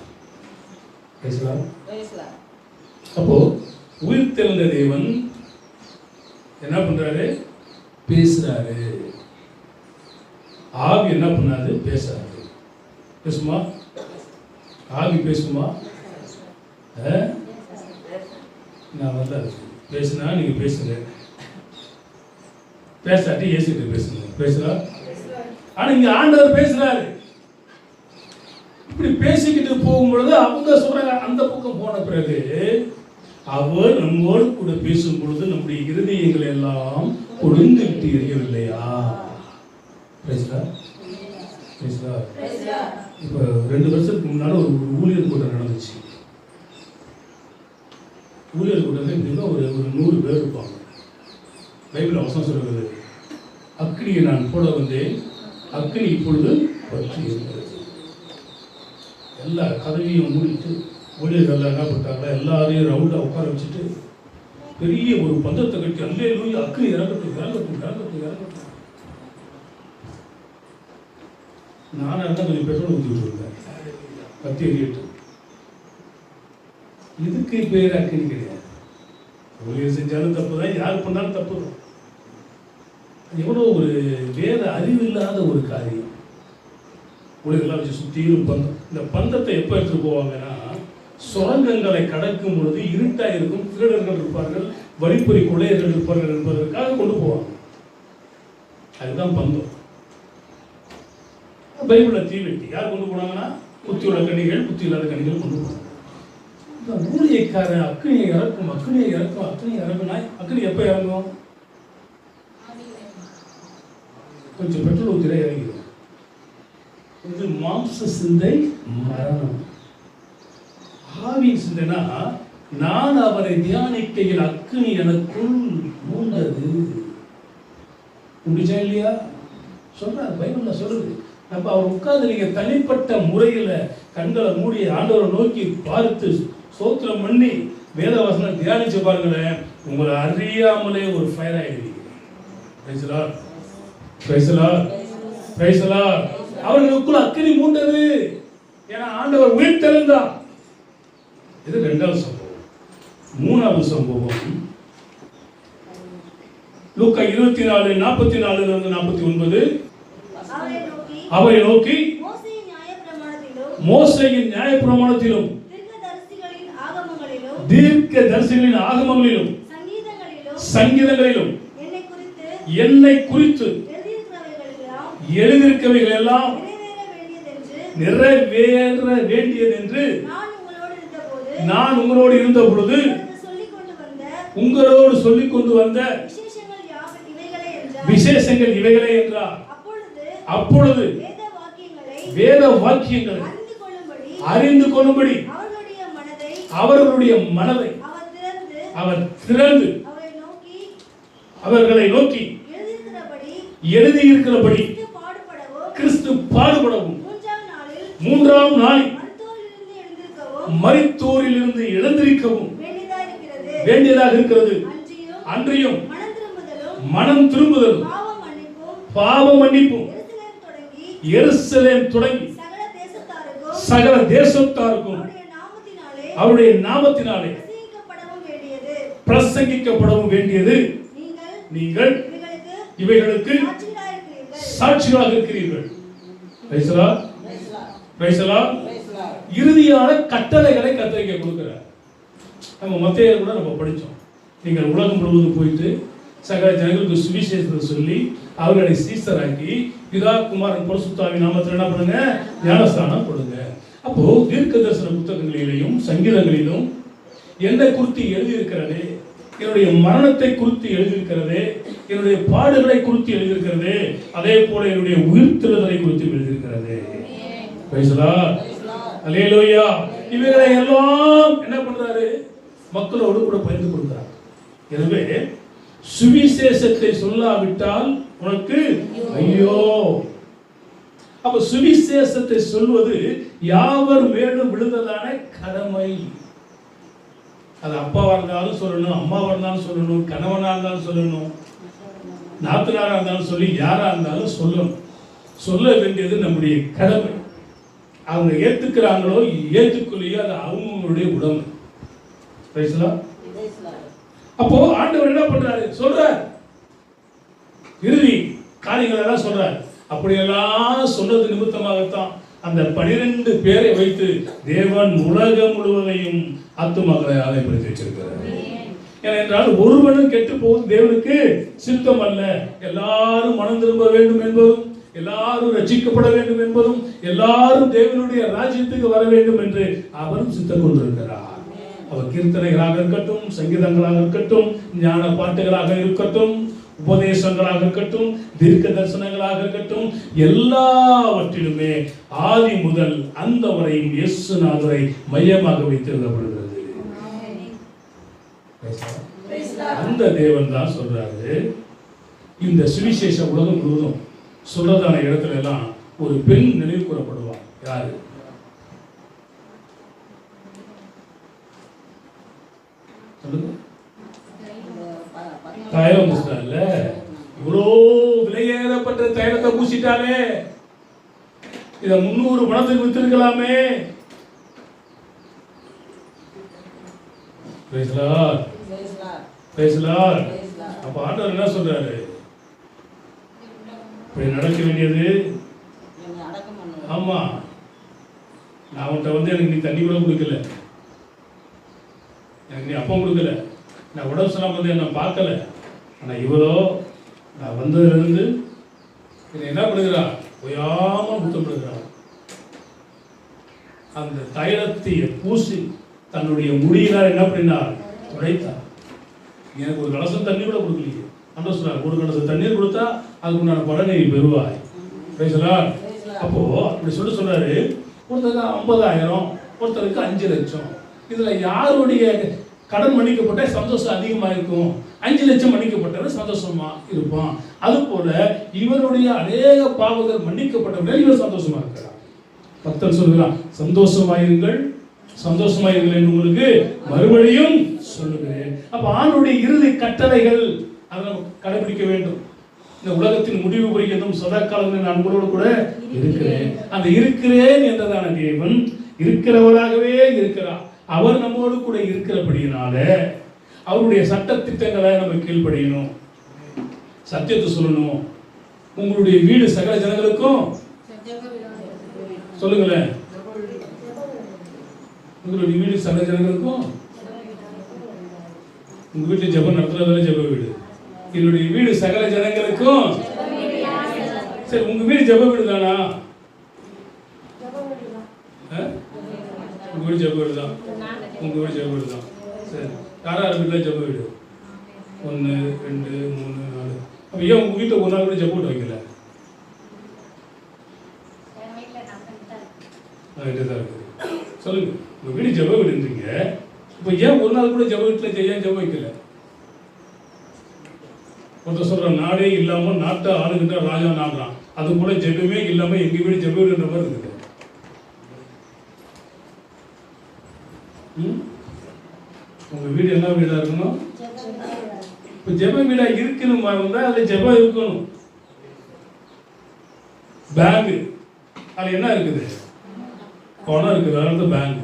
அப்போ உயிர் தெழுந்த தேவன் என்ன பண்றாரு? பேசுறாரு. ஆவி என்ன பண்ணாது? பேசாது. பேசுமா? ஆவி பேசுமா? நான் வந்து பேசுனா நீங்க பேசுங்க, பேசாட்டி ஏசிட்டு பேசுங்க. பேசுறா. ஆனா இங்க ஆண்டவர் பேசுறாரு. இப்படி பேசிக்கிட்டு போகும்பொழுது அவங்க சொல்றாங்க, அந்த பக்கம் போன பிறகு அவர் நம்மோடு கூட பேசும் பொழுது நம்முடைய இருதயங்கள் எல்லாம் கொழுந்து விட்டு எரியவில்லையா? பேசுறா. பேசுறா. இப்போ 2 வருஷத்துக்கு முன்னால ஒரு ஊழியர் கூட்டம் நடந்துச்சு. ஊழியர் கூட்டத்தில் எப்படின்னா ஒரு 100 பேர் இருப்பாங்க. பைபிள் அவசரம் சொல்லுகிறது, அக்னியை நான் போட வந்தேன், அக்னி இப்பொழுது பற்றி இருக்கிறது. எல்லா கதவையும் மூடிட்டு ஊழியர்கள் என்ன பண்ணிட்டாங்க, எல்லாரையும் ரவுண்டாக உட்கார வச்சுட்டு பெரிய ஒரு பந்தத்தை கட்டி, அல்லேலூயா அக்னி இறங்கட்டும் இறங்கட்டும் இறங்கட்டும் இறங்கட்டும். நானாக இருந்தால் கொஞ்சம் பெட்ரோல் ஊற்றி விட்டுருந்தேன், பற்றி எறியட்டு. இதுக்கு பேர் அக்கினி கிடையாது. ஊழியர் செஞ்சாலும் தப்பு தான், யார் பண்ணாலும் தப்பு தான். எவ்வளோ ஒரு வேத அறிவில்லாத ஒரு காரியம். ஊழியர்களாக வச்சு சுற்றியும் பந்தம். இந்த பந்தத்தை எப்போ எடுத்துகிட்டு போவாங்கன்னா, சுரங்கங்களை கடக்கும் பொழுது இருட்டாக இருக்கும், திருடர்கள் இருப்பார்கள், வழிப்பறி கொள்ளையர்கள் இருப்பார்கள் என்பதற்காக கொண்டு போவாங்க. அதுதான் பந்தம். பைபிளில் தீவெட்டி யார் கொண்டு போனாங்கன்னா, புத்தியுள்ள கனிகள், புத்தி இல்லாத கனிகள் கொண்டு போனாங்க. இந்த ஊழியக்காரன் அக்கினியை இறக்கும், அக்கினியை இறக்கும், அக்கினியை இறக்குனா அக்கினி எப்போ இறங்கும்? கொஞ்சம் பெட்ரோல் ஊற்றில இறங்கிடும். இது மாம்ச சிந்தை மரணம். ஆவியின் சிந்தைனா, நான் அவரை தியானிக்கையில் அக்கினி எனக்குள் மூண்டது. முடிச்சா இல்லையா? சொல்றாரு, பைபிள்ல சொல்லுது. நம்ம அவர் உட்கார்ந்து நீங்க தனிப்பட்ட முறையில் கண்களை மூடி ஆண்டவரை நோக்கி பார்த்து ஸ்தோத்திரம் பண்ணி வேதவசனம் தியானிச்சு பாருங்களேன், உங்களை அறியாமலே ஒரு ஃபயர் ஆயிடுவீங்க. அவர்களுக்குள்ள அக்கினி மூண்டது. ஏன்னா ஆண்டவர் உயிர்த்தெழுந்தார். இது 2வது சம்பவம். 3வது சம்பவம் லூக்கா 24:44-49. அவரை நோக்கி மோசேயின் நியாயப்பிரமாணத்திலும் தீர்க்கதரிசிகளின் ஆகமங்களிலும் சங்கீதங்களிலும் என்னை குறித்து எழுதியிருக்கவைகள் எல்லாம் நிறைவேற வேண்டியது என்று நான் உங்களோடு இருந்த பொழுது உங்களோடு சொல்லிக் கொண்டு வந்த விசேஷங்கள் இவைகளே என்றார். அப்பொழுது வேத வாக்கியங்களை அறிந்து கொள்ளும்படி அவர்களுடைய மனதை அவர் திறந்து அவர்களை நோக்கி எழுதியிருக்கிறபடி கிறிஸ்து பாடுபடவும் 3ஆம் நாளில் மரித்தோரில் இருந்து எழுந்திருக்கவும் வேண்டியதாக இருக்கிறது. அன்றியும் மனம் திரும்புதலும் பாவ மன்னிப்பும் எருசலேம் தொடங்கி சகல தேசத்தாருக்கும் அவருடைய நாமத்தினாலே பிரசங்கிக்கப்படவும் வேண்டியது. நீங்கள் இவைகளுக்கு சாட்சிகளாக இருக்கிறீர்கள். இறுதியான கட்டளைகளை கர்த்தர் கொடுக்கிறார். நம்ம மத்தேயுல கூட நம்ம படிச்சோம். நீங்கள் உலகம் முழுவதும் போயிட்டு சகல ஜனங்களுக்கு சுவிசேஷத்தை சொல்லி அவர்களை சீசராக்கி பிதா குமாரன் பரிசுத்தாவின் நாமத்தில் என்ன பண்ணுங்க, ஞானஸ்தானம் கொடுங்க. அப்போ தீர்க்க தரிசன புத்தகங்களிலும் சங்கீதங்களிலும் என்னை குறித்து எழுதியிருக்கிறதே, என்னுடைய மரணத்தை குறித்து எழுதியிருக்கிறதே, என்னுடைய பாடுகளை குறித்து எழுதியிருக்கிறதே, அதே போல என்னுடைய உயிர்த்தெழுதலை குறித்து எழுதியிருக்கிறதே. அல்லேலூயா. இவைகளை எல்லாம் என்ன பண்றாரு, மக்களோடு கூட பகிர்ந்து கொடுக்கிறார். எனவே சுவிசேஷத்தை சொல்லாவிட்டால் உனக்கு ஐயோ. அப்ப சுவிசேஷத்தை சொல்வது யாவர் மேலும் விழுந்ததான கடமை. அது அப்பாவா இருந்தாலும் சொல்லணும், அம்மாவா இருந்தாலும் சொல்லணும், கணவனா இருந்தாலும் சொல்லணும், நாத்தனாரா இருந்தாலும் சொல்லி யாரா இருந்தாலும் சொல்லணும். சொல்ல வேண்டியது நம்முடைய கடமை. அவங்க ஏத்துக்கிறாங்களோ ஏத்துக்கொள்ளையோ அது அவங்களுடைய உடம்பு. அப்போ ஆண்டவர் என்ன பண்றாரு, சொல்றார், இறுதி காரியங்கள் எல்லாம் சொல்றார். அப்படியெல்லாம் சொன்னது நிமித்தமாகத்தான் அந்த 12 பேரை வைத்து தேவன் உலகம் முழுவதையும் ஆத்துமாக்களை ஆதாயப்படுத்தி வச்சிருக்கிறார். ஏனென்றால் ஒருவனும் கெட்டு போவது தேவனுக்கு சித்தம் அல்ல. எல்லாரும் மனம் திரும்ப வேண்டும் என்பதும், எல்லாரும் ரட்சிக்கப்பட வேண்டும் என்பதும், எல்லாரும் தேவனுடைய ராஜ்யத்துக்கு வர வேண்டும் என்று அவரும் சித்தம் கொண்டிருக்கிறார். அவர் கீர்த்தனைகளாக இருக்கட்டும், சங்கீதங்களாக இருக்கட்டும், ஞான பாட்டுகளாக இருக்கட்டும், உபதேசங்களாக இருக்கட்டும், தீர்க்க தரிசனங்களாக இருக்கட்டும், எல்லாவற்றிலுமே ஆதி முதல் அந்த வரையும் இயேசுநாதரை மையமாக வைத்து எழுதப்படுகிறது. அந்த தேவன் தான் சொல்றாரு, இந்த சுவிசேஷ உலகம் முழுவதும் சொல்றதான இடத்துல எல்லாம் ஒரு பெண் நினைவு கூறப்படுவார். யாரு? தைலம் பூசிட்டால, இவ்வளோ விலையேறப்பட்ட தைலத்தை பூசிட்டாலே, இதை 300 பணத்துக்கு வித்திருக்கலாமே. Praise the Lord. Praise the Lord. அப்ப ஆண்டவர் என்ன சொல்றாரு? இப்படி நடக்க வேண்டியது. ஆமா, நான் உன்கிட்ட வந்து எனக்கு நீ தண்ணி கூட கொடுக்கல, எனக்கு நீ அப்பம் கொடுக்கல, நான் உடம்பு சொல்லாம வந்து என்ன பார்க்கல. ஆனா இவரோ நான் வந்ததுலேருந்து என்னை என்ன பண்ணுகிறா? ஓயாம முத்தப்படுகிறா. அந்த தைலத்தை பூசி தன்னுடைய முடியினால் என்ன பண்ணினார்? துடைத்தார். எனக்கு ஒரு கலசம் தண்ணி கூட கொடுக்கலையே. ஆண்டவர் சொல்றார், ஒரு கலசம் தண்ணீர் கொடுத்தா அதுக்கு உண்டான பலனை பெறுவாய். பேசலாம். அப்போ அப்படி சொல்றாரு, ஒருத்தருக்கு 50,000, ஒருத்தருக்கு 5 லட்சம். இதுல யாருடைய கடன் மன்னிக்கப்பட்ட சந்தோஷம் அதிகமா இருக்கும்? 5 லட்சம் மன்னிக்கப்பட்டவர் சந்தோஷமா இருப்பான். அது போல இவருடைய அநேக பாவங்கள் மன்னிக்கப்பட்டவர்கள் இவர் சந்தோஷமா இருக்கிறார். பக்தன் சொல்கிறான், சந்தோஷமாயிருங்கள் சந்தோஷமாயிருங்கள் என்று உங்களுக்கு மறுபடியும் சொல்லுகிறேன். அப்ப ஆண்டுடைய இறுதி கட்டளைகள் அதை நம்ம கடைபிடிக்க வேண்டும். இந்த உலகத்தின் முடிவு பரியந்தம் சதா காலங்களில் நான் உங்களோடு கூட இருக்கிறேன். அந்த இருக்கிறேன் என்றதான தேவன் இருக்கிறவராகவே இருக்கிறார். அவர் நம்மோடு கூட இருக்கிறபடியினால அவருடைய சட்ட திட்டங்களை நம்ம கீழ்ப்படியணும், சத்தியத்தை சொல்லணும். உங்களுடைய வீடு சகல ஜனங்களுக்கும் சொல்லுங்களேன், உங்களுடைய வீடு சகல ஜனங்களுக்கும். உங்க வீட்டில் ஜெபம் நடத்துறதால ஜெப வீடு. என்னுடைய வீடு சகல ஜனங்களுக்கும். சரி, உங்க வீடு ஜெப வீடு தானா? உங்க வீடு ஜெப வீடு தான். உங்க வீடு ஜெப வீடு தான். சரி, யாரா வீட்டில் ஜெப வீடு 1 2 3 4. அப்ப ஏன் உங்க வீட்டில் ஒரு நாள் கூட ஜெப வீடு வைக்கல? சொல்லுங்க, உங்க வீடு ஜெப வீடுன்றீங்க, இப்ப ஏன் ஒரு நாள் கூட ஜெப வீட்டில் ஏன் ஜெப வைக்கல? ஒருத்தர் சொல்ற, நாடே இல்லாம நாட்டை ஆளுகின்ற ராஜா நாடுறான், அது கூட ஜெபமே இல்லாம எங்க வீடு ஜெப வீடுன்ற மாதிரி இருக்குது. உங்க வீடு என்ன வீடா இருக்கணும்? இப்ப ஜெப வீடா இருக்கணும் இருந்தா அதுல ஜெபம் இருக்கணும். பேங்க் அதுல என்ன இருக்குது? பணம் இருக்குது, அதாவது பேங்க்.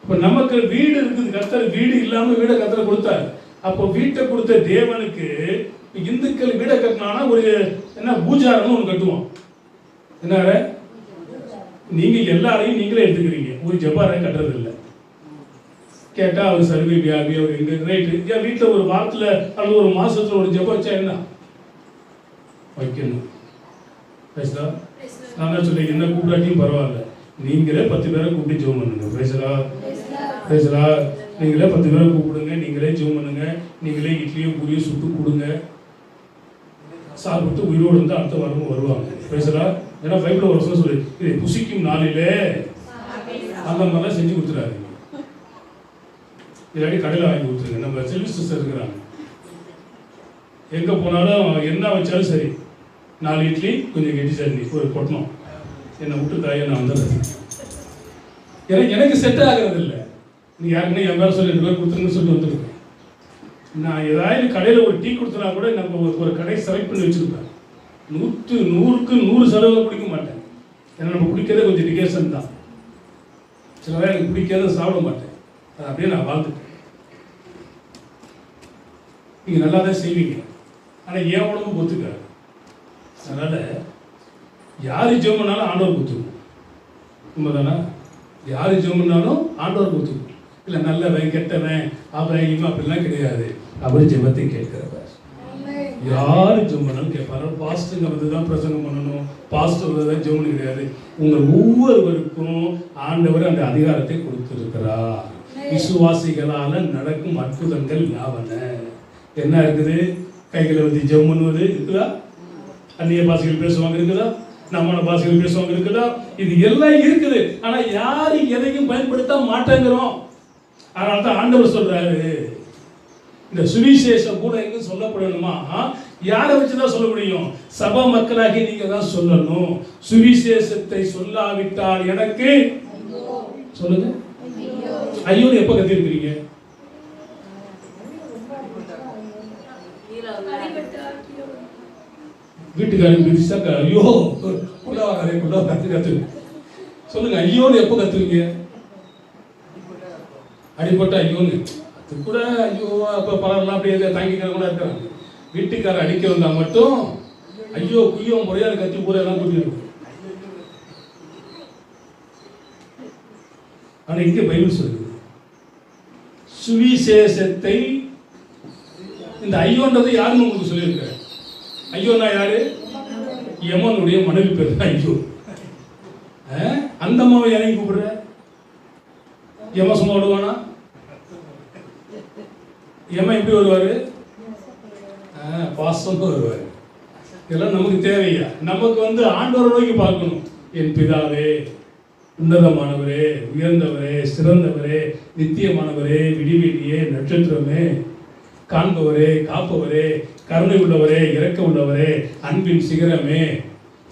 இப்ப நமக்கு வீடு இருக்குது, கர்த்தர் வீடு இல்லாம வீடை கர்த்தர் கொடுத்தார். அப்போ வீட்டை கொடுத்த தேவனுக்கு இந்துக்கள் வீடை கட்டினானா ஒரு என்ன பூஜாரம்னு ஒன்று கட்டுவோம். என்ன, நீங்க எல்லாரையும் நீங்களே எடுத்துக்கிறீங்க, ஒரு ஜெபாரையும் கட்டுறது இல்லை. கேட்டா அவர் சர்வே வியாபி, அவர் எங்க ரைட்டு. என் வீட்டில் ஒரு வாரத்தில் அல்லது ஒரு மாசத்துல ஒரு ஜெபம் வச்சா என்ன வைக்கணும்? பேசுதா? நான் தான் சொல்றேன், என்ன கூப்பிடாட்டியும் பரவாயில்ல, நீங்களே 10 பேரை கூப்பிட்டு ஜெபம் பண்ணுங்க. பேசுறா பேசுறா, நீங்களே 10 பேரை கூப்பிடுங்க, நீங்களே ஜெபம் பண்ணுங்க, நீங்களே இட்லியும் பூரியும் சுட்டு கொடுங்க, சாப்பிட்டு உயிரோடு வந்து அடுத்த வாரமும் வருவாங்க. பேசுறா. ஏன்னா பைபிள் ஒரு வருஷம் சொல்லி இதை புசிக்கும் நாளிலே அந்த மாதிரிலாம் செஞ்சு கொடுத்துறாரு. இல்லாட்டி கடையில் வாங்கி கொடுத்துருங்க. நம்ம செல்வி சிஸ்டர் இருக்கிறாங்க, எங்கே போனாலும் என்ன வச்சாலும் சரி, 4 இட்லி கொஞ்சம் கெட்டி சட்னி ஒரு கொட்டணும், என்னை விட்டு தாயை நான் வந்துடுறேன். எனக்கு செட் ஆகிறது இல்லை. நீ யாருக்குன்னா என் மேலே சொல்லி 2 பேர் கொடுத்துருங்கன்னு சொல்லி வந்துருக்கேன். நான் ஏதாவது கடையில் ஒரு டீ கொடுத்தனா கூட நம்ம ஒரு கடையை செலக்ட் பண்ணி வச்சுருப்பேன். 100க்கு 100% குடிக்க மாட்டேன். ஏன்னா நம்ம குடிக்கிறதே கொஞ்சம் டிகேஷன் தான். சில வேலை எனக்கு பிடிக்காத சாப்பிட மாட்டேன். அது அப்படியே நான் வாழ்ந்துட்டேன். நீங்கள் நல்லா தான் செய்வீங்க, ஆனால் ஏன் உடம்பு ஒத்துக்காது. அதனால் யார் ஜெபம் பண்ணாலும் ஆண்டவர் ஒத்துக்கும். உண்மைதானா? யார் ஜெபம் பண்ணாலும் ஆண்டவர் ஒத்துக்கும். இல்லை நல்லவன் கெட்டவன் அவன் அப்படிலாம் கிடையாது. அவர் ஜெபத்தை கேட்கிறவர். யார் ஜெபம் பண்ணாலும் கேட்பாரு. பாஸ்டருங்க வந்து தான் பிரசங்கம் பண்ணணும், பாஸ்டர் வந்து தான் ஜெபம் கிடையாது. உங்கள் ஒவ்வொருவருக்கும் ஆண்டவர் அந்த அதிகாரத்தை கொடுத்திருக்கிறார். விசுவாசிகளால நடக்கும் அற்புதங்கள் யாவன என்ன இருக்குது? கைகளை வந்து ஜெபம் பண்ணுவது இருக்குதா? அந்நிய பாஷைகள் பேசுவாங்க இருக்குதா? நம்மளோட பாஷைகள் பேசுவாங்க இருக்குதா? இது எல்லாம் இருக்குது. ஆனா யாரும் எதையும் பயன்படுத்த மாட்டேங்கிறோம். அதனால தான் ஆண்டவர் சொல்றாரு, இந்த சுவிசேஷம் கூட எங்க சொல்லப்படணுமா? யாரை வச்சுதான் சொல்ல முடியும்? சபை மக்களாகி நீங்க தான் சொல்லணும். சுவிசேஷத்தை சொல்லாவிட்டால் எனக்கு சொல்லுங்க ஐயோ எப்ப கத்திருக்கிறீங்க? வீட்டுக்காரன் பிரிச்சா ஐயோ குள்ள கத்து சொல்லுங்க. ஐயோன்னு எப்போ கத்துவீங்க? அடிப்பட்ட ஐயோன்னு அது கூட ஐயோ. அப்போ பலரெல்லாம் அப்படியே தாங்கிக்கிற கூட இருக்கிறாங்க. வீட்டுக்காரர் அடிக்க வந்தா மட்டும் ஐயோ குய்யோ முறையாக கத்தி கூட எல்லாம் கூட்டிடும். ஆனா இங்கே பைபிள் சொல்லுது சுவிசேஷத்தை இந்த ஐயோன்றதை யாருன்னு உங்களுக்கு சொல்லியிருக்கிறேன். ஐயோன்னா யாரு? யமனுடைய மனைவி பேர் தான் ஐயோ. அந்த அம்மாவை யாரையும் கூப்பிடுற? யம சும்மா விடுவானா? யம எப்படி வருவாரு? பாசமா வருவாரு. இதெல்லாம் நமக்கு தேவையா? நமக்கு ஆண்டவரை நோக்கி பார்க்கணும். என் பிதாவே, உன்னதமானவரே, உயர்ந்தவரே, சிறந்தவரே, நித்தியமானவரே, விடிவெளியே, நட்சத்திரமே, காண்பவரே, காப்பவரே, கருணை உள்ளவரே, இரக்க உள்ளவரே, அன்பின் சிகரமே,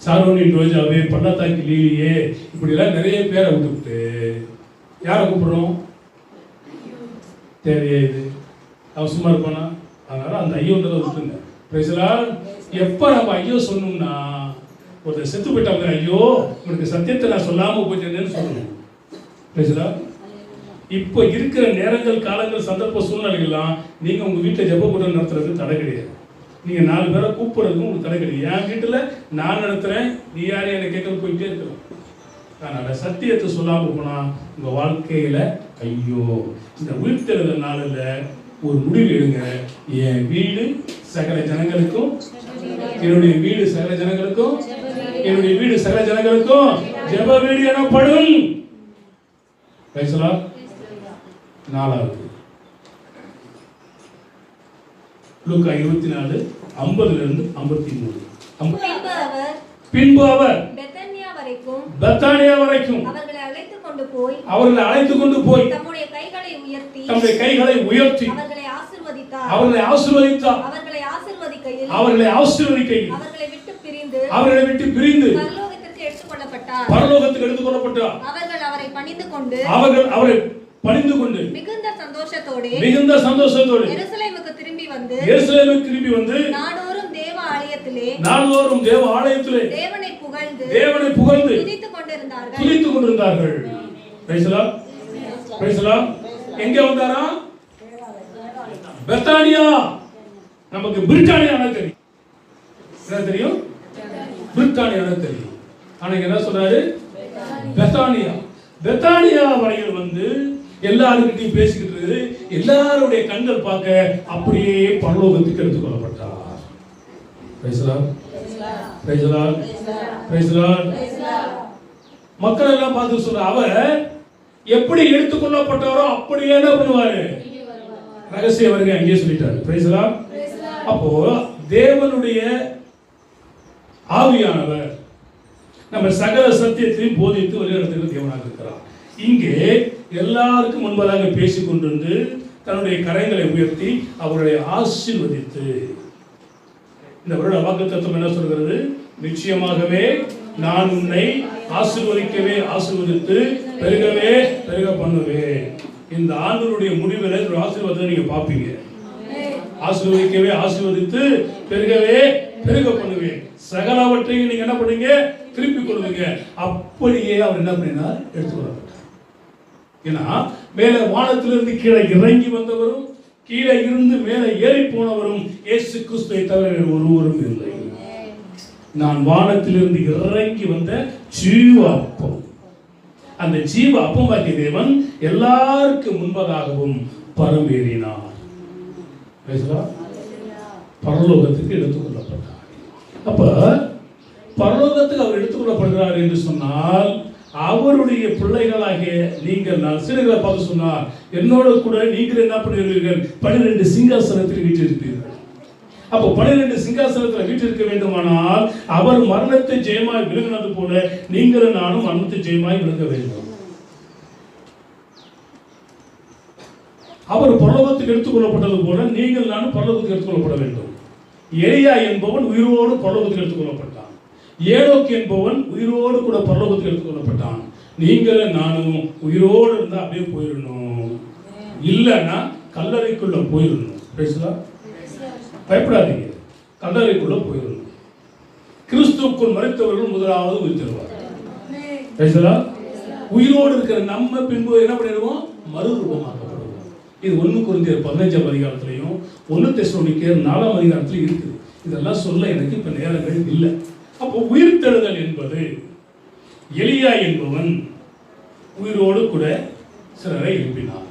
சாரோனின் ரோஜாவே, பள்ளத்தாக்கி லீலியே, இப்படிலாம் நிறைய பேரை விட்டுவிட்டு யாரை கூப்பிடுறோம்? தேவையே இது? அவன் சும்மா இருப்பானா? அதனால அந்த ஐயோன்றதை விட்டுருங்க. பேசலாம். எப்போ நம்ம ஐயோ சொன்னோம்னா, ஒரு செத்து போயிட்டாங்க, ஐயோ உனக்கு சத்தியத்தை நான் சொல்லாம போயிட்டேன்னு சொல்லணும். பேசலாம். இப்போ இருக்கிற நேரங்கள், காலங்கள், சந்தர்ப்ப சூழ்நிலைகள்லாம் நீங்க உங்க வீட்டில் ஜெப கூட்டம் நடத்துறதுக்கு தடை கிடையாது. நீங்க 4 பேரை கூப்பிடுறதுக்கும் உங்களுக்கு தடை கிடையாது. என் வீட்டில் நான் நடத்துறேன், நீ யாரையும் என்னை கேட்க போயிட்டே இருக்கிறோம். அதனால சத்தியத்தை சொல்லாம போனா உங்க வாழ்க்கையில ஐயோ. இந்த உயிர்த்தெழுத நாளில் ஒரு முடிவு எடுங்க. என் வீடு சகல ஜனங்களுக்கும், என்னுடைய வீடு சகல ஜனங்களுக்கும், என்னுடைய வீடு சகல ஜனங்களுக்கும் ஜெப வீடு எனப்படும். பேசலாம். 4வது லூக்கா 24:50-53. பின்பு அவர் பெத்தானியா வரைக்கும் அவர்களை அழைத்து கொண்டு போய் தம்முடைய கைகளை உயர்த்தி அவர்களை ஆசீர்வதித்தார். அவர்களை ஆசீர்வதிக்கையில் அவர்களை விட்டு பிரிந்து பரலோகத்துக்கு எடுத்துக் கொள்ளப்பட்டார். அவர்கள் அவரை பணிந்து கொண்டு மிகுந்த சந்தோஷத்தோடு எருசலேமுக்கு திரும்பி வந்து நாடோறும் தேவ ஆலயத்திலே தேவனை புகழ்ந்து துதித்துக் கொண்டிருந்தார்கள். எங்க வந்தாரா? பெத்தானியா. நமக்கு பிரிட்டானியா தெரியும். என்ன தெரியும்? பிரிட்டானியா தெரியும். ஆனா என்ன சொல்றாரு? பெத்தானியா வரையில் எல்லாருக்கிட்டையும் பேசிக்கிட்டு இருக்குது. எல்லாருடைய கண்கள் பார்க்க அப்படியே பரலோகத்துக்கு எடுத்துக் கொள்ளப்பட்டார். மக்கள் எல்லாம் பார்த்து சொல்ற, அவர் எப்படி எடுத்துக் கொள்ளப்பட்டாரோ அப்படியே என்ன பண்ணுவாரு? ரகசிய வருகை அங்கே சொல்லிட்டாரு. அப்போ தேவனுடைய ஆவியானவர் நம்ம சகல சத்தியத்தையும் போதித்து வழிநடத்துகிற தேவனாக இருக்கிறார். இங்கே எல்லாருக்கும் முன்பதாக பேசிக் கொண்டிருந்து தன்னுடைய கரங்களை உயர்த்தி அவருடைய ஆசீர்வதித்து, இந்த வருட வாக்குத்தத்தம் என்ன சொல்கிறது? நிச்சயமாகவே நான் உன்னை ஆசீர்வதித்து பெருக பண்ணுவேன். இந்த ஆண்டுடைய முடிவில் ஒரு ஆசீர்வாதத்தை நீங்க பார்ப்பீங்க. ஆசீர்வதித்து பெருக பண்ணுவேன். சகலவற்றையும் நீங்க என்ன பண்ணுவீங்க? திருப்பி கொள்வீங்க. அப்படியே அவர் என்ன பண்ணினார்? எடுத்துக்கொள்ளப்பட்டார். ஏன்னா மேல வானத்திலிருந்து கீழே இறங்கி வந்தவரும் கீழே இருந்து மேலே ஏறி போனவரும் இயேசு கிறிஸ்துவை தவிர ஒருவரும் இல்லை. நான் வானத்திலிருந்து இறங்கி வந்த ஜீவ அப்பம். அந்த ஜீவ அப்பமாகிய தேவன் எல்லாருக்கும் முன்பதாகவும் பரமேறினார். பரலோகத்துக்கு எடுத்துக்கொள்ளப்பட்டார். அப்ப பரலோகத்துக்கு அவர் எடுத்துக்கொள்ளப்படுகிறார் என்று சொன்னால், அவருடைய பிள்ளைகளாகிய நீங்கள், நான் சிறுகளை பார்த்து சொன்னார், என்னோட கூட நீங்கள் என்ன பண்ணுவீர்கள்? 12 சிங்காசனத்தில் வீற்றிருப்பீர்கள். அப்போ 12 சிங்காசனத்தில் வீற்றிருக்க வேண்டுமானால் அவர் மரணத்தை ஜெயமாய் விழுங்கினது போல நீங்களும் நானும் மரணத்தை ஜெயமாய் விழுங்க வேண்டும். அவர் பரலோகத்துக்கு எடுத்துக்கொள்ளப்பட்டது போல நீங்கள் நானும் பரலோகத்துக்கு எடுத்துக்கொள்ளப்பட வேண்டும். எலியா என்பவன் உயிரோடு பரலோகத்துக்கு எடுத்துக்கொள்ளப்பட்டான். ஏனோக்கு என்பவன் உயிரோடு கூட பரலோகத்துக்கு எடுத்துக்கொள்ளப்பட்டான். நீங்களும் நானும் உயிரோடு இருந்தா அப்படியே போயிடணும், இல்லைன்னா கல்லறைக்குள்ள போயிடணும். பயப்படாதீங்க, கல்லறைக்குள்ள போயிடணும். கிறிஸ்துவுக்குள் மரித்தவர்கள் முதலாவது உயிர்த்தெழுவார். உயிரோடு இருக்கிற நம்ம பின்பு என்ன பண்ணிடுவோம்? மறுரூபமாக்கப்படுவோம். இது 1 கொரிந்தியர் 15ஆம் அதிகாரத்திலையும் 1 தெசலோனிக்கேயர் 4ஆம் அதிகாரத்திலையும் இருக்குது. இதெல்லாம் சொல்ல எனக்கு இப்ப நேரங்கள் இல்லை. அப்போ உயிர்த்தெழுதல் என்பது எலியா என்பவன் உயிரோடு கூட சிலரை எழுப்பினான்.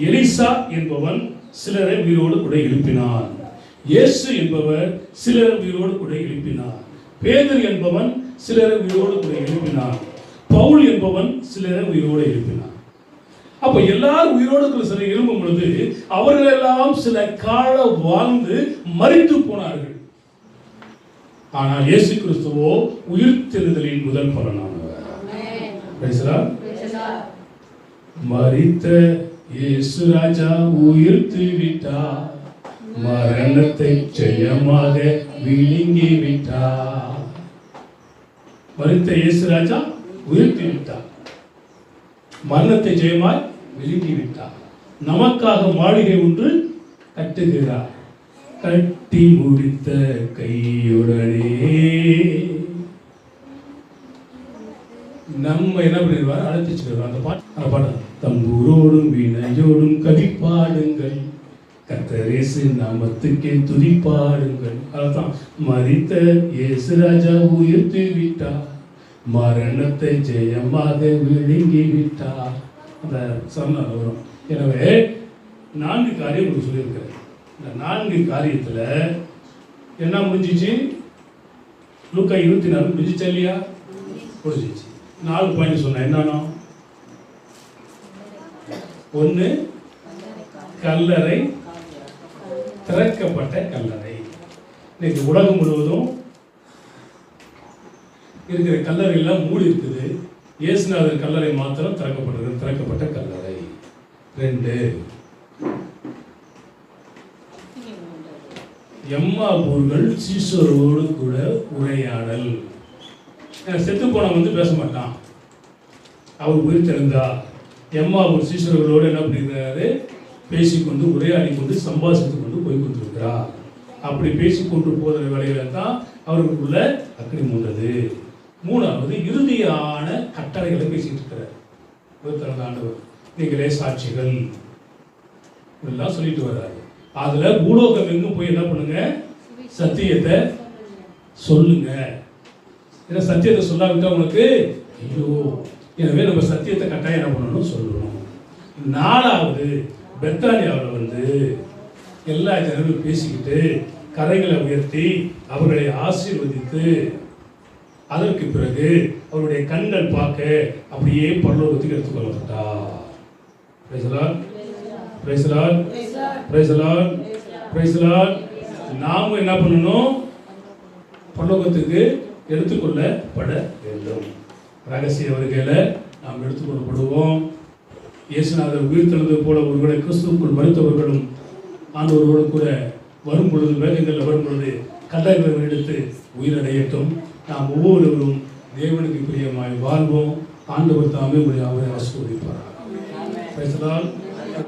எலிசா என்பவன் சிலரை உயிரோடு கூட எழுப்பினான். இயேசு என்பவர் சிலரை உயிரோடு கூட எழுப்பினார். பேதுரு என்பவன் சிலரை உயிரோடு கூட எழுப்பினான். பவுல் என்பவன் சிலரை உயிரோடு எழுப்பினான். அப்ப எல்லாரும் உயிரோடு சில எழும்பும் பொழுது அவர்கள் எல்லாம் சில காலம் வாழ்ந்து மரித்து போனார்கள். ஆனால் இயேசு கிறிஸ்துவோ உயிர்த்தெழுதலின் முதல் பலனானவர். மரித்த இயேசு ராஜா உயிர்த்து விட்டார், மரணத்தை ஜெயமாக விழுங்கி விட்டார். மரித்த இயேசு ராஜா உயிர்த்து விட்டார், மரணத்தை ஜெயமாய் விழுங்கி விட்டார். நமக்காக மாளிகை ஒன்று கட்டுகிறார். கட்டி முடித்த கையுடனே நம்ம என்ன பண்ணிடுவார்? அழைத்து அந்த பாட்டு தம்பூரோடும் வீணையோடும் கவிப்பாடுங்கள், கர்த்தர் இயேசு நாமத்துக்கே துதிப்பாடுங்கள். அதுதான் மரித்த இயேசு ராஜா உயிர்த்து விட்டார், மரணத்தை ஜெயமாக விழுங்கி விட்டார். அந்த சொன்னால் வரும். எனவே 4 காரியம் உங்களுக்கு சொல்லியிருக்கிறேன். இந்த 4 காரியத்தில் என்ன முடிஞ்சிச்சு? லூக்கா 24 முடிஞ்சிச்சா இல்லையா? முடிஞ்சிச்சு. 4 பாயிண்ட் சொன்னேன். என்னன்னா, 1 கல்லறை, திறக்கப்பட்ட கல்லறை. இன்னைக்கு உலகம் முழுவதும் இருக்கிற கல்லறை எல்லாம் மூடி இருக்குது. இயேசுநாதர் கல்லறை மாத்திரம் திறக்கப்பட்டது, திறக்கப்பட்ட கல்லறை. 2 எம்மாவூர்கள் சீஷரோடு கூட உரையாடல். செத்து போனவன் பேச மாட்டான், அவர் உயிர்த்தெழுந்தா. எம்மாவூர் சீஷர்களோடு என்ன பண்ணிருக்கிறாரு? பேசிக்கொண்டு உரையாடி கொண்டு சம்பாதித்து கொண்டு போய் கொண்டிருக்கிறார். அப்படி பேசிக்கொண்டு போகிற வேலையில தான் அவர்களுக்குள்ள அக்கறை மூண்டது. 3வது இறுதியான கட்டளைகளை பேசிட்டு இருக்கிறார் உயிர்த்தெழுந்த ஆண்டவர். நீங்களே சாட்சிகள் இதெல்லாம் சொல்லிட்டு வர்றாரு. அதுல பூலோகம் எங்கும் போய் என்ன பண்ணுங்க? சத்தியத்தை சொல்லுங்க. ஏன்னா சத்தியத்தை சொல்லாவிட்டா உங்களுக்கு ஐயோ. எனவே நம்ம சத்தியத்தை கட்டாயம் என்ன பண்ணணும்? சொல்லணும். 4வது பெத்தானியாவில் எல்லா ஜனங்களும் பேசிக்கிட்டு கரைகளை உயர்த்தி அவர்களை ஆசீர்வதித்து அதற்கு பிறகு அவருடைய கண்கள் பார்க்க அப்படியே பரலோகத்துக்கு எடுத்துக்கொள்ளப்பட்டார். நாம என்ன பண்ணணும்? பரலோகத்துக்கு எடுத்துக்கொள்ளப்பட வேண்டும். ரகசிய வருகையில நாம் எடுத்துக்கொள்ளப்படுவோம். இயேசுநாதர் உயிர்த்தெழுந்தது போல ஒருவேளை கிறிஸ்துவுக்குள் மரித்தவர்களும் ஆண்டவரோடு கூட வரும் பொழுது, வேகங்களில் வரும் பொழுது கல்லறைகளை எடுத்து உயிரடையட்டும். நாம் ஒவ்வொருவரும் தேவனுக்கு பிரியமாய் வாழ்வோம். ஆண்டவர் தாமே அவரை ஆசீர்வதிப்பார்.